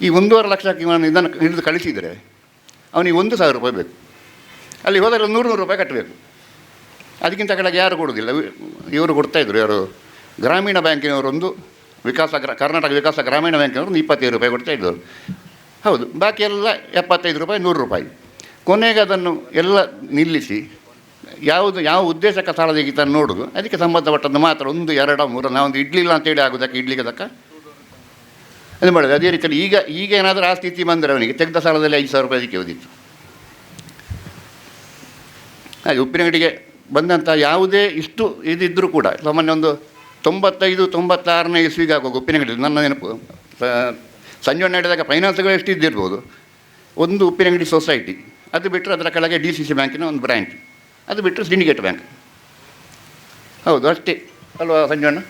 ಈ 1.5 ಲಕ್ಷಕ್ಕೆ ನಾನು ಇದನ್ನು ಹಿಡಿದು ಕಳಿಸಿದರೆ ಅವನಿಗೆ 1,000 ರೂಪಾಯಿ ಬೇಕು. ಅಲ್ಲಿ ಹೋದರೆ 100 ರೂಪಾಯಿ ಕಟ್ಟಬೇಕು. ಅದಕ್ಕಿಂತ ಕೆಳಗೆ ಯಾರು ಕೊಡೋದಿಲ್ಲ. ಇವರು ಕೊಡ್ತಾಯಿದ್ರು, ಯಾರು ಗ್ರಾಮೀಣ ಬ್ಯಾಂಕಿನವರೊಂದು ಕರ್ನಾಟಕ ವಿಕಾಸ ಗ್ರಾಮೀಣ ಬ್ಯಾಂಕಿನವರು 25 ರೂಪಾಯಿ ಕೊಡ್ತಾಯಿದ್ದವರು. ಹೌದು, ಬಾಕಿ ಎಲ್ಲ 75 ರೂಪಾಯಿ 100 ರೂಪಾಯಿ. ಕೊನೆಗೆ ಅದನ್ನು ಎಲ್ಲ ನಿಲ್ಲಿಸಿ ಯಾವ ಉದ್ದೇಶಕ್ಕೆ ಸಾಲ ತೆಗಿತಾನೆ ನೋಡೋದು, ಅದಕ್ಕೆ ಸಂಬಂಧಪಟ್ಟದ್ದು ಮಾತ್ರ 1, 2, 3 ನಾವೊಂದು ಇಡ್ಲಿಲ್ಲ ಅಂತೇಳಿ ಆಗೋದಕ್ಕೆ ಇಡ್ಲಿಕ್ಕೆ ತಕ್ಕ ಅದು ಮಾಡೋದು. ಅದೇ ರೀತಿಯಲ್ಲಿ ಈಗ ಏನಾದರೂ ಆ ಸ್ಥಿತಿ ಬಂದರೆ ಅವನಿಗೆ ತೆಗೆದ ಸಾಲದಲ್ಲಿ 5,000 ರೂಪಾಯಿ ಅದಕ್ಕೆ ಓದಿತ್ತು. ಹಾಗೆ ಉಪ್ಪಿನಂಗಡಿಗೆ ಬಂದಂಥ ಯಾವುದೇ ಇಷ್ಟು ಇದಿದ್ದರೂ ಕೂಡ ಸಾಮಾನ್ಯ ಒಂದು 95-96ನೇ ಇಸ್ವಿಗೆ ಆಗುವಾಗ ಉಪ್ಪಿನಂಗಡಿ ನನ್ನ ನೆನಪು ಸಂಜೆ ನಡೆದಾಗ ಫೈನಾನ್ಸ್ಗಳು ಎಷ್ಟು ಇದ್ದಿರ್ಬೋದು. ಒಂದು ಉಪ್ಪಿನಂಗಡಿ ಸೊಸೈಟಿ, ಅದು ಬಿಟ್ಟರೆ ಅದರ ಕೆಳಗೆ DCC ಬ್ಯಾಂಕಿನ ಒಂದು ಬ್ರ್ಯಾಂಚ್, ಅದು ಬಿಟ್ಟರೆ ಸಿಂಡಿಕೇಟ್ ಬ್ಯಾಂಕ್. ಹೌದು, ಅಷ್ಟೇ ಅಲ್ವಾ ಸಂಜಯಣ್ಣ?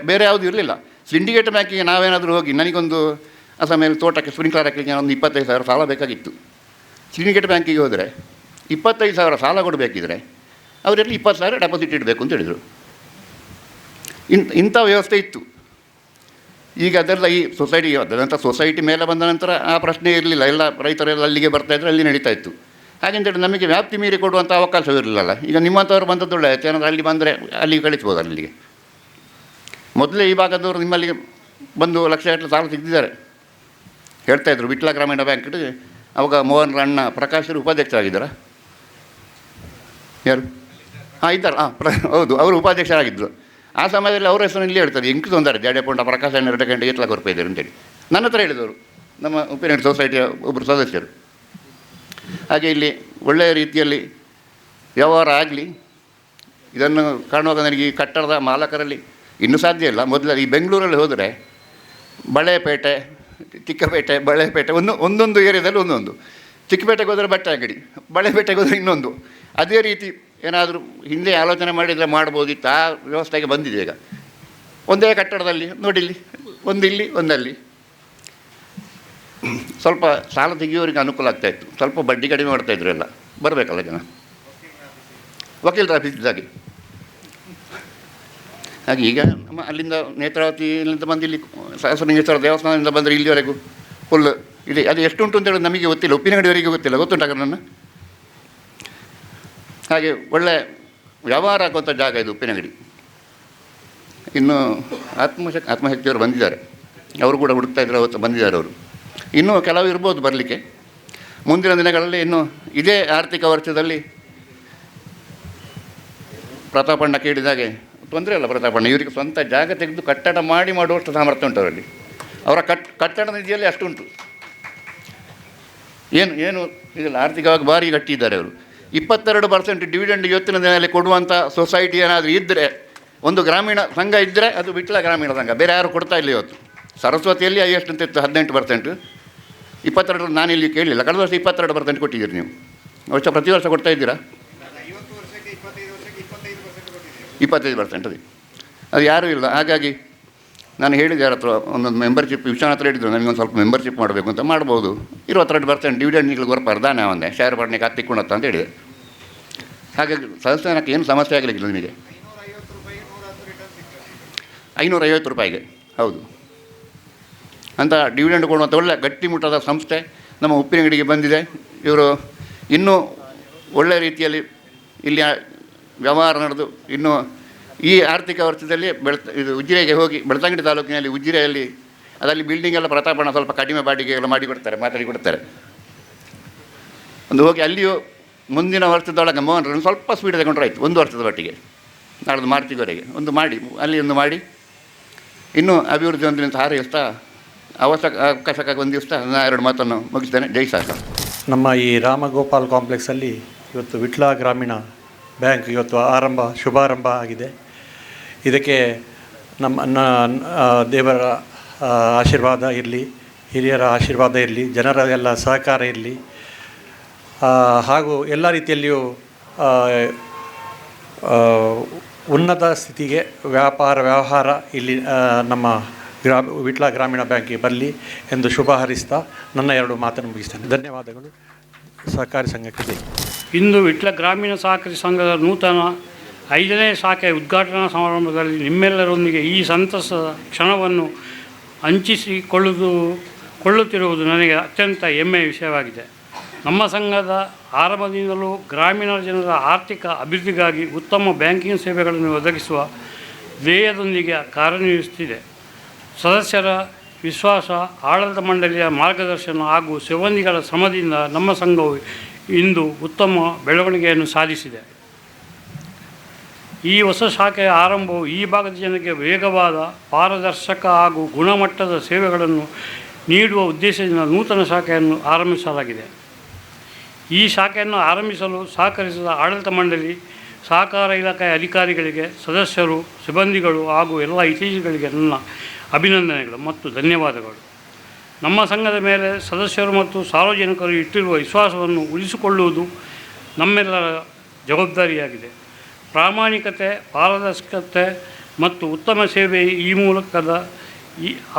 ಬೇರೆ ಯಾವುದೂ ಇರಲಿಲ್ಲ. ಸಿಂಡಿಕೇಟ್ ಬ್ಯಾಂಕಿಗೆ ನಾವೇನಾದರೂ ಹೋಗಿ ನನಗೊಂದು ಆ ಸಮಯದಲ್ಲಿ ತೋಟಕ್ಕೆ ಸ್ಪ್ರಿಂಕ್ಲರ್ ಹಾಕಲಿಕ್ಕೆ ಒಂದು 25,000 ಸಾಲ ಬೇಕಾಗಿತ್ತು. ಸಿಂಡಿಕೇಟ್ ಬ್ಯಾಂಕಿಗೆ ಹೋದರೆ 25,000 ಸಾಲ ಕೊಡಬೇಕಿದ್ರೆ ಅವರಲ್ಲಿ 20,000 ಡೆಪಾಸಿಟ್ ಇಡಬೇಕು ಅಂತ ಹೇಳಿದರು. ಇಂಥ ವ್ಯವಸ್ಥೆ ಇತ್ತು. ಈಗ ಅದೆಲ್ಲ ಈ ಸೊಸೈಟಿಗೆ ಅದರಂಥ ಸೊಸೈಟಿ ಮೇಲೆ ಬಂದ ನಂತರ ಆ ಪ್ರಶ್ನೆ ಇರಲಿಲ್ಲ. ಎಲ್ಲ ರೈತರೆಲ್ಲ ಅಲ್ಲಿಗೆ ಬರ್ತಾಯಿದ್ರು, ಅಲ್ಲಿ ನಡೀತಾ ಇತ್ತು. ಹಾಗೆಂತೇಳಿ ನಮಗೆ ವ್ಯಾಪ್ತಿ ಮೀರಿ ಕೊಡುವಂಥ ಅವಕಾಶವಿರಲಿಲ್ಲ. ಈಗ ನಿಮ್ಮಂಥವ್ರು ಬಂದದ್ದು ಒಳ್ಳೆ ಆಯ್ತು, ಏನಾದರೂ ಅಲ್ಲಿ ಬಂದರೆ ಅಲ್ಲಿಗೆ ಕಳಿಸ್ಬೋದು. ಅಲ್ಲಿಗೆ ಮೊದಲೇ ಈ ಭಾಗದವರು ನಿಮ್ಮಲ್ಲಿ ಬಂದು ಲಕ್ಷಗಟ್ಟಲೆ ಸಾಲ ತೆಗೆದಿದ್ದಾರೆ ಹೇಳ್ತಾಯಿದ್ರು. ವಿಟ್ಲ ಗ್ರಾಮೀಣ ಬ್ಯಾಂಕ್ ಅವಾಗ ಮೋಹನ್ ಅಣ್ಣ ಪ್ರಕಾಶರು ಉಪಾಧ್ಯಕ್ಷರಾಗಿದ್ದಾರಾ? ಯಾರು? ಇದ್ದಾರೆ. ಹೌದು, ಅವರು ಉಪಾಧ್ಯಕ್ಷರಾಗಿದ್ದರು. ಆ ಸಮಯದಲ್ಲಿ ಅವರ ಹೆಸರು ಇಲ್ಲಿ ಹೇಳ್ತಾರೆ, ಎಂಟು ತೊಂದರೆ ಜಡೆಪುಂಡ ಪ್ರಕಾಶ 2 ಗಂಟೆ ಎತ್ಲಾಗ ಹೊರಪಿದ್ದಾರೆ ಅಂತೇಳಿ ನನ್ನ ಹತ್ರ ಹೇಳಿದವರು, ನಮ್ಮ ಉಪ್ಪಿನಂಗಡಿ ಸೊಸೈಟಿಯ ಒಬ್ಬರು ಸದಸ್ಯರು. ಹಾಗೆ ಇಲ್ಲಿ ಒಳ್ಳೆಯ ರೀತಿಯಲ್ಲಿ ವ್ಯವಹಾರ ಆಗಲಿ. ಇದನ್ನು ಕಾಣುವಾಗ ನನಗೆ ಈ ಕಟ್ಟಡದ ಮಾಲಕರಲ್ಲಿ ಇನ್ನೂ ಸಾಧ್ಯ ಇಲ್ಲ. ಮೊದಲು ಈ ಬೆಂಗಳೂರಲ್ಲಿ ಹೋದರೆ ಬಳೆಪೇಟೆ, ಚಿಕ್ಕಪೇಟೆ, ಬಳೆಪೇಟೆ ಒಂದೊಂದು ಏರಿಯಾದಲ್ಲಿ ಒಂದೊಂದು. ಚಿಕ್ಕಪೇಟೆಗೆ ಹೋದರೆ ಬಟ್ಟೆ ಅಂಗಡಿ, ಬಳೆಪೇಟೆಗೆ ಹೋದರೆ ಇನ್ನೊಂದು. ಅದೇ ರೀತಿ ಏನಾದರೂ ಹಿಂದೆ ಆಲೋಚನೆ ಮಾಡಿದರೆ ಮಾಡ್ಬೋದಿತ್ತು. ಆ ವ್ಯವಸ್ಥೆಗೆ ಬಂದಿದೆ ಈಗ. ಒಂದೇ ಕಟ್ಟಡದಲ್ಲಿ ನೋಡಿಲ್ಲಿ ಒಂದಿಲ್ಲಿ ಒಂದಲ್ಲಿ ಸ್ವಲ್ಪ ಸಾಲ ತೆಗಿಯೋರಿಗೆ ಅನುಕೂಲ ಆಗ್ತಾಯಿತ್ತು. ಸ್ವಲ್ಪ ಬಡ್ಡಿ ಕಡಿಮೆ ಮಾಡ್ತಾಯಿದ್ರು. ಎಲ್ಲ ಬರಬೇಕಲ್ಲ ಜನ, ವಕೀಲರ ಆಫೀಸಿದ್ದಾಗೆ. ಹಾಗೆ ಈಗ ನಮ್ಮ ಅಲ್ಲಿಂದ ನೇತ್ರಾವತಿಯಿಂದ ಬಂದು ಇಲ್ಲಿ ಸಹಸ್ರಲಿಂಗೇಶ್ವರ ದೇವಸ್ಥಾನದಿಂದ ಬಂದರೆ ಇಲ್ಲಿವರೆಗೂ ಫುಲ್ ಇದೆ. ಅದು ಎಷ್ಟುಂಟು ಅಂತೇಳಿ ನಮಗೆ ಗೊತ್ತಿಲ್ಲ, ಉಪ್ಪಿನಂಗಡಿಯವರಿಗೆ ಗೊತ್ತಿಲ್ಲ. ಗೊತ್ತುಂಟಾಗ ನನ್ನ ಹಾಗೆ ಒಳ್ಳೆ ವ್ಯವಹಾರ ಆಗುವಂಥ ಜಾಗ ಇದು ಉಪ್ಪಿನಂಗಡಿ. ಇನ್ನು ಆತ್ಮಶಕ್ತಿಯವರು ಬಂದಿದ್ದಾರೆ, ಅವರು ಕೂಡ ಹುಡುಕ್ತಾ ಇದ್ದಾರೆ, ಅವತ್ತು ಬಂದಿದ್ದಾರೆ ಅವರು. ಇನ್ನೂ ಕೆಲವು ಇರ್ಬೋದು ಬರಲಿಕ್ಕೆ ಮುಂದಿನ ದಿನಗಳಲ್ಲಿ. ಇನ್ನು ಇದೇ ಆರ್ಥಿಕ ವರ್ಷದಲ್ಲಿ ಪ್ರತಾಪಣ್ಣ ಕೇಳಿದಾಗೆ ತೊಂದರೆ ಇಲ್ಲ. ಪ್ರತಾಪಣ್ಣ ಇವರಿಗೆ ಸ್ವಂತ ಜಾಗ ತೆಗೆದು ಕಟ್ಟಡ ಮಾಡುವಷ್ಟು ಸಾಮರ್ಥ್ಯ ಉಂಟು ಅವರಲ್ಲಿ. ಅವರ ಕಟ್ಟಡ ನಿಧಿಯಲ್ಲಿ ಅಷ್ಟುಂಟು. ಏನು ಇದೆಲ್ಲ ಆರ್ಥಿಕವಾಗಿ ಭಾರಿ ಗಟ್ಟಿದ್ದಾರೆ ಅವರು. 22% ಡಿವಿಡೆಂಡ್ ಇವತ್ತಿನ ದಿನದಲ್ಲಿ ಕೊಡುವಂಥ ಸೊಸೈಟಿ ಏನಾದರೂ ಇದ್ದರೆ, ಒಂದು ಗ್ರಾಮೀಣ ಸಂಘ ಇದ್ದರೆ ಅದು ವಿಟ್ಲ ಗ್ರಾಮೀಣ ಸಂಘ. ಬೇರೆ ಯಾರು ಕೊಡ್ತಾ ಇಲ್ಲ ಇವತ್ತು. ಸರಸ್ವತಿಯಲ್ಲಿ ಎಷ್ಟು ಅಂತ ಇತ್ತು 18%, 22 ನಾನಿಲ್ಲಿ ಕೇಳಲಿಲ್ಲ. ಕಳೆದ ವರ್ಷ 22% ಕೊಟ್ಟಿದ್ದೀರಿ ನೀವು. ಪ್ರತಿ ವರ್ಷ ಕೊಡ್ತಾ ಇದ್ದೀರಾ? 25% ಅದು ಯಾರೂ ಇಲ್ಲ. ಹಾಗಾಗಿ ನಾನು ಹೇಳಿದೆ ಯಾರ ಹತ್ರ, ಒಂದೊಂದು ಮೆಂಬರ್ಶಿಪ್ ವಿಶ್ವನಾಥ್ ಹತ್ರ ಹೇಳಿದ್ರು, ನನಗೊಂದು ಸ್ವಲ್ಪ ಮೆಂಬರ್ಶಿಪ್ ಮಾಡಬೇಕು ಅಂತ. ಮಾಡ್ಬೋದು. 22% ಡಿವಿಡೆಂಡ್ ನಿಮಗೆ ಬರ್ಬಾರ್ದು ದಾನೆ ಒಂದೇ ಶೇರ್ ಪಡ್ಲಿಕ್ಕೆ ಹತ್ತಿಕೊಂಡತ್ತ ಅಂತ ಹೇಳಿದೆ. ಹಾಗಾಗಿ ಸದಸ್ಯನಕ್ಕೆ ಏನು ಸಮಸ್ಯೆ ಆಗಲಿಕ್ಕಿಲ್ಲ ನಿಮಗೆ. 550 ರೂಪಾಯಿಗೆ ಹೌದು ಅಂತ ಡಿವಿಡೆಂಡ್ ಕೊಡುವಂಥ ಒಳ್ಳೆ ಗಟ್ಟಿಮುಟ್ಟದ ಸಂಸ್ಥೆ ನಮ್ಮ ಉಪ್ಪಿನಂಗಡಿಗೆ ಬಂದಿದೆ. ಇವರು ಇನ್ನೂ ಒಳ್ಳೆಯ ರೀತಿಯಲ್ಲಿ ಇಲ್ಲಿ ವ್ಯವಹಾರ ನಡೆದು ಇನ್ನೂ ಈ ಆರ್ಥಿಕ ವರ್ಷದಲ್ಲಿ ಇದು ಉಜಿರೆಗೆ ಹೋಗಿ, ಬೆಳ್ತಂಗಡಿ ತಾಲೂಕಿನಲ್ಲಿ ಉಜಿರೆಯಲ್ಲಿ ಅದರಲ್ಲಿ ಬಿಲ್ಡಿಂಗ್ ಎಲ್ಲ ಪ್ರತಾಪಣ ಸ್ವಲ್ಪ ಕಡಿಮೆ ಬಾಡಿಗೆ ಎಲ್ಲ ಮಾಡಿಕೊಡ್ತಾರೆ, ಮಾತಾಡಿ ಕೊಡ್ತಾರೆ. ಒಂದು ಹೋಗಿ ಅಲ್ಲಿಯೂ ಮುಂದಿನ ವರ್ಷದೊಳಗೆ ಮೋಹನ್ ಸ್ವಲ್ಪ ಸ್ಪೀಡ್ ತಗೊಂಡ್ರೆ ಆಯಿತು, 1 ವರ್ಷದ ಮಟ್ಟಿಗೆ, ನಾಳ್ದು ಮಾರ್ಚಿವರೆಗೆ ಒಂದು ಮಾಡಿ, ಅಲ್ಲಿ ಒಂದು ಮಾಡಿ ಇನ್ನೂ ಅಭಿವೃದ್ಧಿ ಒಂದು ದಿವಸ ಹಾರೈಸ್ತಾ ಅವಕಾಶಕ್ಕಾಗಿ ಒಂದು ದಿವಸ 2 ಮಾತನ್ನು ಮುಗಿಸ್ತೇನೆ. ಜೈ ಸಾಗರ.
ನಮ್ಮ ಈ ರಾಮಗೋಪಾಲ್ ಕಾಂಪ್ಲೆಕ್ಸಲ್ಲಿ ಇವತ್ತು ವಿಟ್ಲ ಗ್ರಾಮೀಣ ಬ್ಯಾಂಕ್ ಇವತ್ತು ಶುಭಾರಂಭ ಆಗಿದೆ. ಇದಕ್ಕೆ ದೇವರ ಆಶೀರ್ವಾದ ಇರಲಿ, ಹಿರಿಯರ ಆಶೀರ್ವಾದ ಇರಲಿ, ಜನರ ಎಲ್ಲ ಸಹಕಾರ ಇರಲಿ, ಹಾಗೂ ಎಲ್ಲ ರೀತಿಯಲ್ಲಿಯೂ ಉನ್ನತ ಸ್ಥಿತಿಗೆ ವ್ಯವಹಾರ ಇಲ್ಲಿ ನಮ್ಮ ವಿಟ್ಲ ಗ್ರಾಮೀಣ ಬ್ಯಾಂಕಿಗೆ ಬರಲಿ ಎಂದು ಶುಭ ಹಾರೈಸ್ತಾ ನನ್ನ 2 ಮಾತನ್ನು ಮುಗಿಸ್ತೇನೆ. ಧನ್ಯವಾದಗಳು. ಸಹಕಾರಿ ಸಂಘಕ್ಕೆ ಜೈ.
ಇಂದು ವಿಟ್ಲ ಗ್ರಾಮೀಣ ಸಹಕಾರಿ ಸಂಘದ ನೂತನ 5ನೇ ಶಾಖೆಯ ಉದ್ಘಾಟನಾ ಸಮಾರಂಭದಲ್ಲಿ ನಿಮ್ಮೆಲ್ಲರೊಂದಿಗೆ ಈ ಸಂತಸದ ಕ್ಷಣವನ್ನು ಹಂಚಿಸಿಕೊಳ್ಳುತ್ತಿರುವುದು ನನಗೆ ಅತ್ಯಂತ ಹೆಮ್ಮೆಯ ವಿಷಯವಾಗಿದೆ. ನಮ್ಮ ಸಂಘದ ಆರಂಭದಿಂದಲೂ ಗ್ರಾಮೀಣ ಜನರ ಆರ್ಥಿಕ ಅಭಿವೃದ್ಧಿಗಾಗಿ ಉತ್ತಮ ಬ್ಯಾಂಕಿಂಗ್ ಸೇವೆಗಳನ್ನು ಒದಗಿಸುವ ಧ್ಯೇಯದೊಂದಿಗೆ ಕಾರ್ಯನಿರ್ವಹಿಸುತ್ತಿದೆ. ಸದಸ್ಯರ ವಿಶ್ವಾಸ, ಆಡಳಿತ ಮಂಡಳಿಯ ಮಾರ್ಗದರ್ಶನ ಹಾಗೂ ಸಿಬ್ಬಂದಿಗಳ ಶ್ರಮದಿಂದ ನಮ್ಮ ಸಂಘವು ಇಂದು ಉತ್ತಮ ಬೆಳವಣಿಗೆಯನ್ನು ಸಾಧಿಸಿದೆ. ಈ ಹೊಸ ಶಾಖೆಯ ಆರಂಭವು ಈ ಭಾಗದ ಜನರಿಗೆ ವೇಗವಾದ, ಪಾರದರ್ಶಕ ಹಾಗೂ ಗುಣಮಟ್ಟದ ಸೇವೆಗಳನ್ನು ನೀಡುವ ಉದ್ದೇಶದಿಂದ ನೂತನ ಶಾಖೆಯನ್ನು ಆರಂಭಿಸಲಾಗಿದೆ. ಈ ಶಾಖೆಯನ್ನು ಆರಂಭಿಸಲು ಸಹಕರಿಸಿದ ಆಡಳಿತ ಮಂಡಳಿ, ಸಹಕಾರ ಇಲಾಖೆಯ ಅಧಿಕಾರಿಗಳಿಗೆ, ಸದಸ್ಯರು, ಸಿಬ್ಬಂದಿಗಳು ಹಾಗೂ ಎಲ್ಲ ಹಿತೈಷಿಗಳಿಗೆ ನನ್ನ ಅಭಿನಂದನೆಗಳು ಮತ್ತು ಧನ್ಯವಾದಗಳು. ನಮ್ಮ ಸಂಘದ ಮೇಲೆ ಸದಸ್ಯರು ಮತ್ತು ಸಾರ್ವಜನಿಕರು ಇಟ್ಟಿರುವ ವಿಶ್ವಾಸವನ್ನು ಉಳಿಸಿಕೊಳ್ಳುವುದು ನಮ್ಮೆಲ್ಲರ ಜವಾಬ್ದಾರಿಯಾಗಿದೆ. ಪ್ರಾಮಾಣಿಕತೆ, ಪಾರದರ್ಶಕತೆ ಮತ್ತು ಉತ್ತಮ ಸೇವೆ ಈ ಮೂಲಕದ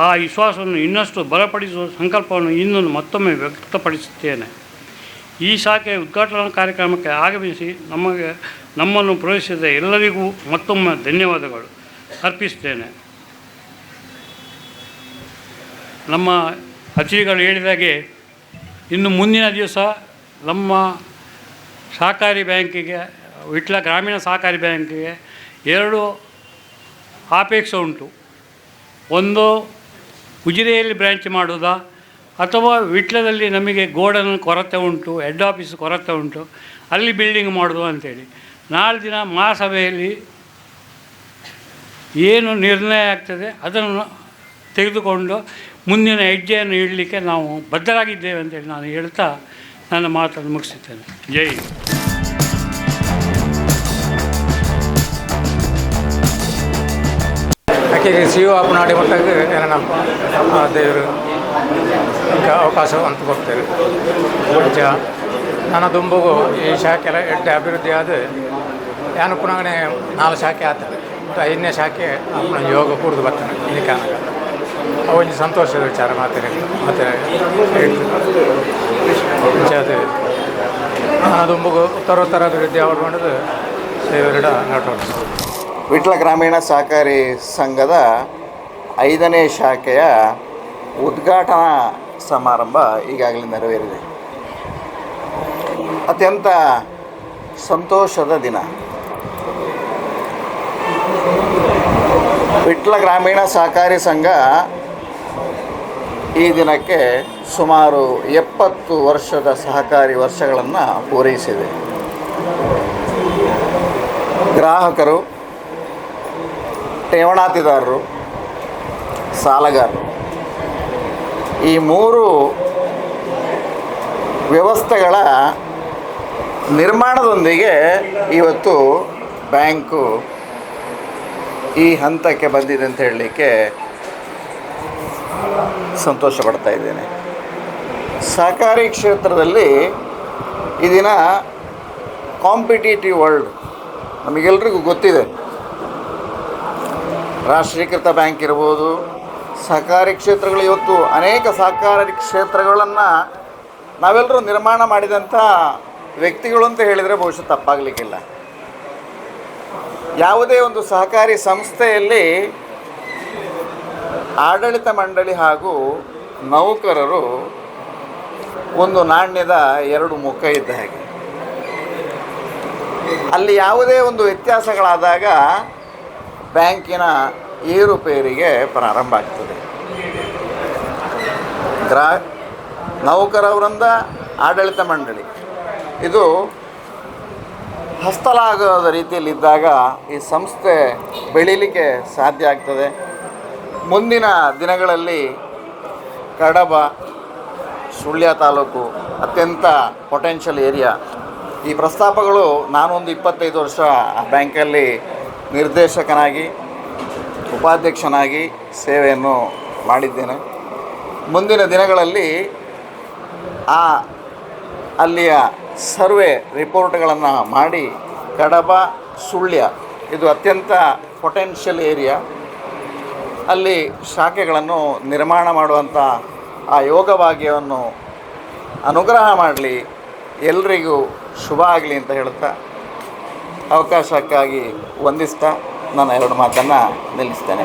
ಆ ವಿಶ್ವಾಸವನ್ನು ಇನ್ನಷ್ಟು ಬಲಪಡಿಸುವ ಸಂಕಲ್ಪವನ್ನು ಇಂದು ಮತ್ತೊಮ್ಮೆ ವ್ಯಕ್ತಪಡಿಸುತ್ತೇನೆ. ಈ ಶಾಖೆಯ ಉದ್ಘಾಟನಾ ಕಾರ್ಯಕ್ರಮಕ್ಕೆ ಆಗಮಿಸಿ ನಮ್ಮನ್ನು ಪ್ರವೇಶಿಸಿದ ಎಲ್ಲರಿಗೂ ಮತ್ತೊಮ್ಮೆ ಧನ್ಯವಾದಗಳು ಅರ್ಪಿಸುತ್ತೇನೆ. ನಮ್ಮ ಅತಿಥಿಗಳು ಹೇಳಿದಾಗೆ ಇನ್ನು ಮುಂದಿನ ದಿವಸ ನಮ್ಮ ಸಹಕಾರಿ ಬ್ಯಾಂಕಿಗೆ, ವಿಟ್ಲ ಗ್ರಾಮೀಣ ಸಹಕಾರಿ ಬ್ಯಾಂಕಿಗೆ 2 ಅಪೇಕ್ಷೆ ಉಂಟು. ಒಂದು, ಉಜಿರೆಯಲ್ಲಿ ಬ್ರ್ಯಾಂಚ್ ಮಾಡೋದಾ, ಅಥವಾ ವಿಟ್ಲದಲ್ಲಿ ನಮಗೆ ಗೋಡನ್ ಕೊರತೆ ಉಂಟು, ಹೆಡ್ ಆಫೀಸ್ ಕೊರತೆ ಉಂಟು, ಅಲ್ಲಿ ಬಿಲ್ಡಿಂಗ್ ಮಾಡೋದು ಅಂಥೇಳಿ. ನಾಳೆ ದಿನ ಮಹಾಸಭೆಯಲ್ಲಿ ಏನು ನಿರ್ಣಯ ಆಗ್ತದೆ ಅದನ್ನು ತೆಗೆದುಕೊಂಡು ಮುಂದಿನ ಹೆಜ್ಜೆಯನ್ನು ಇಡಲಿಕ್ಕೆ ನಾವು ಬದ್ಧರಾಗಿದ್ದೇವೆ ಅಂತೇಳಿ ನಾನು ಹೇಳ್ತಾ ನನ್ನ ಮಾತನ್ನು ಮುಗಿಸುತ್ತೇನೆ. ಜೈ.
ಯಾಕೆ ಸಿಒ ಆಪನಾಡಿ ಮಟ್ಟಿಗೆ ಏನಪ್ಪ ದೇವರು ಈಗ ಅವಕಾಶ ಅಂತ ಕೊಡ್ತೇವೆ. ನಿಜ ನನ್ನ ದುಂಬುಗು ಈ ಶಾಖೆ ಎಡ್ಡೆ ಅಭಿವೃದ್ಧಿ ಆದ ಯಾನು ಪುನಃ 4 ಶಾಖೆ ಆಗ್ತದೆ. 5ನೇ ಶಾಖೆ ಪುನಃ ಯೋಗ ಕೂಡ್ದು ಬರ್ತಾನೆ. ಇಲ್ಲಿ ಕಾರಣ ಅವೊಂದು ಸಂತೋಷದ ವಿಚಾರ ಮಾತೇನೆ ಹೇಳ್ತೀನಿ. ಅದು ನನ್ನ ದುಂಬುಗು ಉತ್ತರೋತ್ತರ ಅಭಿವೃದ್ಧಿ ಆಗೋದು ಸೇವೆರಡ ನಟೋಡಿಸ್.
ವಿಟ್ಲ ಗ್ರಾಮೀಣ ಸಹಕಾರಿ ಸಂಘದ 5ನೇ ಶಾಖೆಯ ಉದ್ಘಾಟನಾ ಸಮಾರಂಭ ಈಗಾಗಲೇ ನೆರವೇರಿದೆ. ಅತ್ಯಂತ ಸಂತೋಷದ ದಿನ. ವಿಟ್ಲ ಗ್ರಾಮೀಣ ಸಹಕಾರಿ ಸಂಘ ಈ ದಿನಕ್ಕೆ ಸುಮಾರು 70 ವರ್ಷದ ಸಹಕಾರಿ ವರ್ಷಗಳನ್ನು ಪೂರೈಸಿದೆ. ಗ್ರಾಹಕರು, ಠೇವಣಾತಿದಾರರು, ಸಾಲಗಾರರು, ಈ 3 ವ್ಯವಸ್ಥೆಗಳ ನಿರ್ಮಾಣದೊಂದಿಗೆ ಇವತ್ತು ಬ್ಯಾಂಕು ಈ ಹಂತಕ್ಕೆ ಬಂದಿದೆ ಅಂತ ಹೇಳಲಿಕ್ಕೆ ಸಂತೋಷ ಪಡ್ತಾ ಇದ್ದೇನೆ. ಸಹಕಾರಿ ಕ್ಷೇತ್ರದಲ್ಲಿ ಈ ದಿನ ಕಾಂಪಿಟೇಟಿವ್ ವರ್ಲ್ಡ್ ನಮಗೆಲ್ರಿಗೂ ಗೊತ್ತಿದೆ. ರಾಷ್ಟ್ರೀಕೃತ ಬ್ಯಾಂಕ್ ಇರ್ಬೋದು, ಸಹಕಾರಿ ಕ್ಷೇತ್ರಗಳು, ಇವತ್ತು ಅನೇಕ ಸಹಕಾರಿ ಕ್ಷೇತ್ರಗಳನ್ನು ನಾವೆಲ್ಲರೂ ನಿರ್ಮಾಣ ಮಾಡಿದಂಥ ವ್ಯಕ್ತಿಗಳು ಅಂತ ಹೇಳಿದರೆ ಬಹುಶಃ ತಪ್ಪಾಗಲಿಕ್ಕಿಲ್ಲ. ಯಾವುದೇ ಒಂದು ಸಹಕಾರಿ ಸಂಸ್ಥೆಯಲ್ಲಿ ಆಡಳಿತ ಮಂಡಳಿ ಹಾಗೂ ನೌಕರರು ಒಂದು ನಾಣ್ಯದ 2 ಮುಖ ಇದ್ದ ಹಾಗೆ. ಅಲ್ಲಿ ಯಾವುದೇ ಒಂದು ವ್ಯತ್ಯಾಸಗಳಾದಾಗ ಬ್ಯಾಂಕಿನ ಏರುಪೇರಿಗೆ ಪ್ರಾರಂಭ ಆಗ್ತದೆ. ನೌಕರ ವೃಂದ, ಆಡಳಿತ ಮಂಡಳಿ ಇದು ಹಸ್ತಲಾಗದ ರೀತಿಯಲ್ಲಿದ್ದಾಗ ಈ ಸಂಸ್ಥೆ ಬೆಳೀಲಿಕ್ಕೆ ಸಾಧ್ಯ ಆಗ್ತದೆ. ಮುಂದಿನ ದಿನಗಳಲ್ಲಿ ಕಡಬ, ಸುಳ್ಯ ತಾಲೂಕು ಅತ್ಯಂತ ಪೊಟೆನ್ಷಿಯಲ್ ಏರಿಯಾ. ಈ ಪ್ರಸ್ತಾಪಗಳು ನಾನೊಂದು 25 ವರ್ಷ ಆ ಬ್ಯಾಂಕಲ್ಲಿ ನಿರ್ದೇಶಕನಾಗಿ, ಉಪಾಧ್ಯಕ್ಷನಾಗಿ ಸೇವೆಯನ್ನು ಮಾಡಿದ್ದೇನೆ. ಮುಂದಿನ ದಿನಗಳಲ್ಲಿ ಅಲ್ಲಿಯ ಸರ್ವೆ ರಿಪೋರ್ಟ್ಗಳನ್ನು ಮಾಡಿ ಕಡಬ, ಸುಳ್ಯ ಇದು ಅತ್ಯಂತ ಪೊಟೆನ್ಷಿಯಲ್ ಏರಿಯಾ, ಅಲ್ಲಿ ಶಾಖೆಗಳನ್ನು ನಿರ್ಮಾಣ ಮಾಡುವಂಥ ಆ ಯೋಗಭಾಗ್ಯವನ್ನು ಅನುಗ್ರಹ ಮಾಡಲಿ, ಎಲ್ರಿಗೂ ಶುಭ ಆಗಲಿ ಅಂತ ಹೇಳುತ್ತಾ ಅವಕಾಶಕ್ಕಾಗಿ ವಂದಿಸ್ತಾ ನನ್ನ 2 ಮಾತನ್ನು ನಿಲ್ಲಿಸ್ತೇನೆ.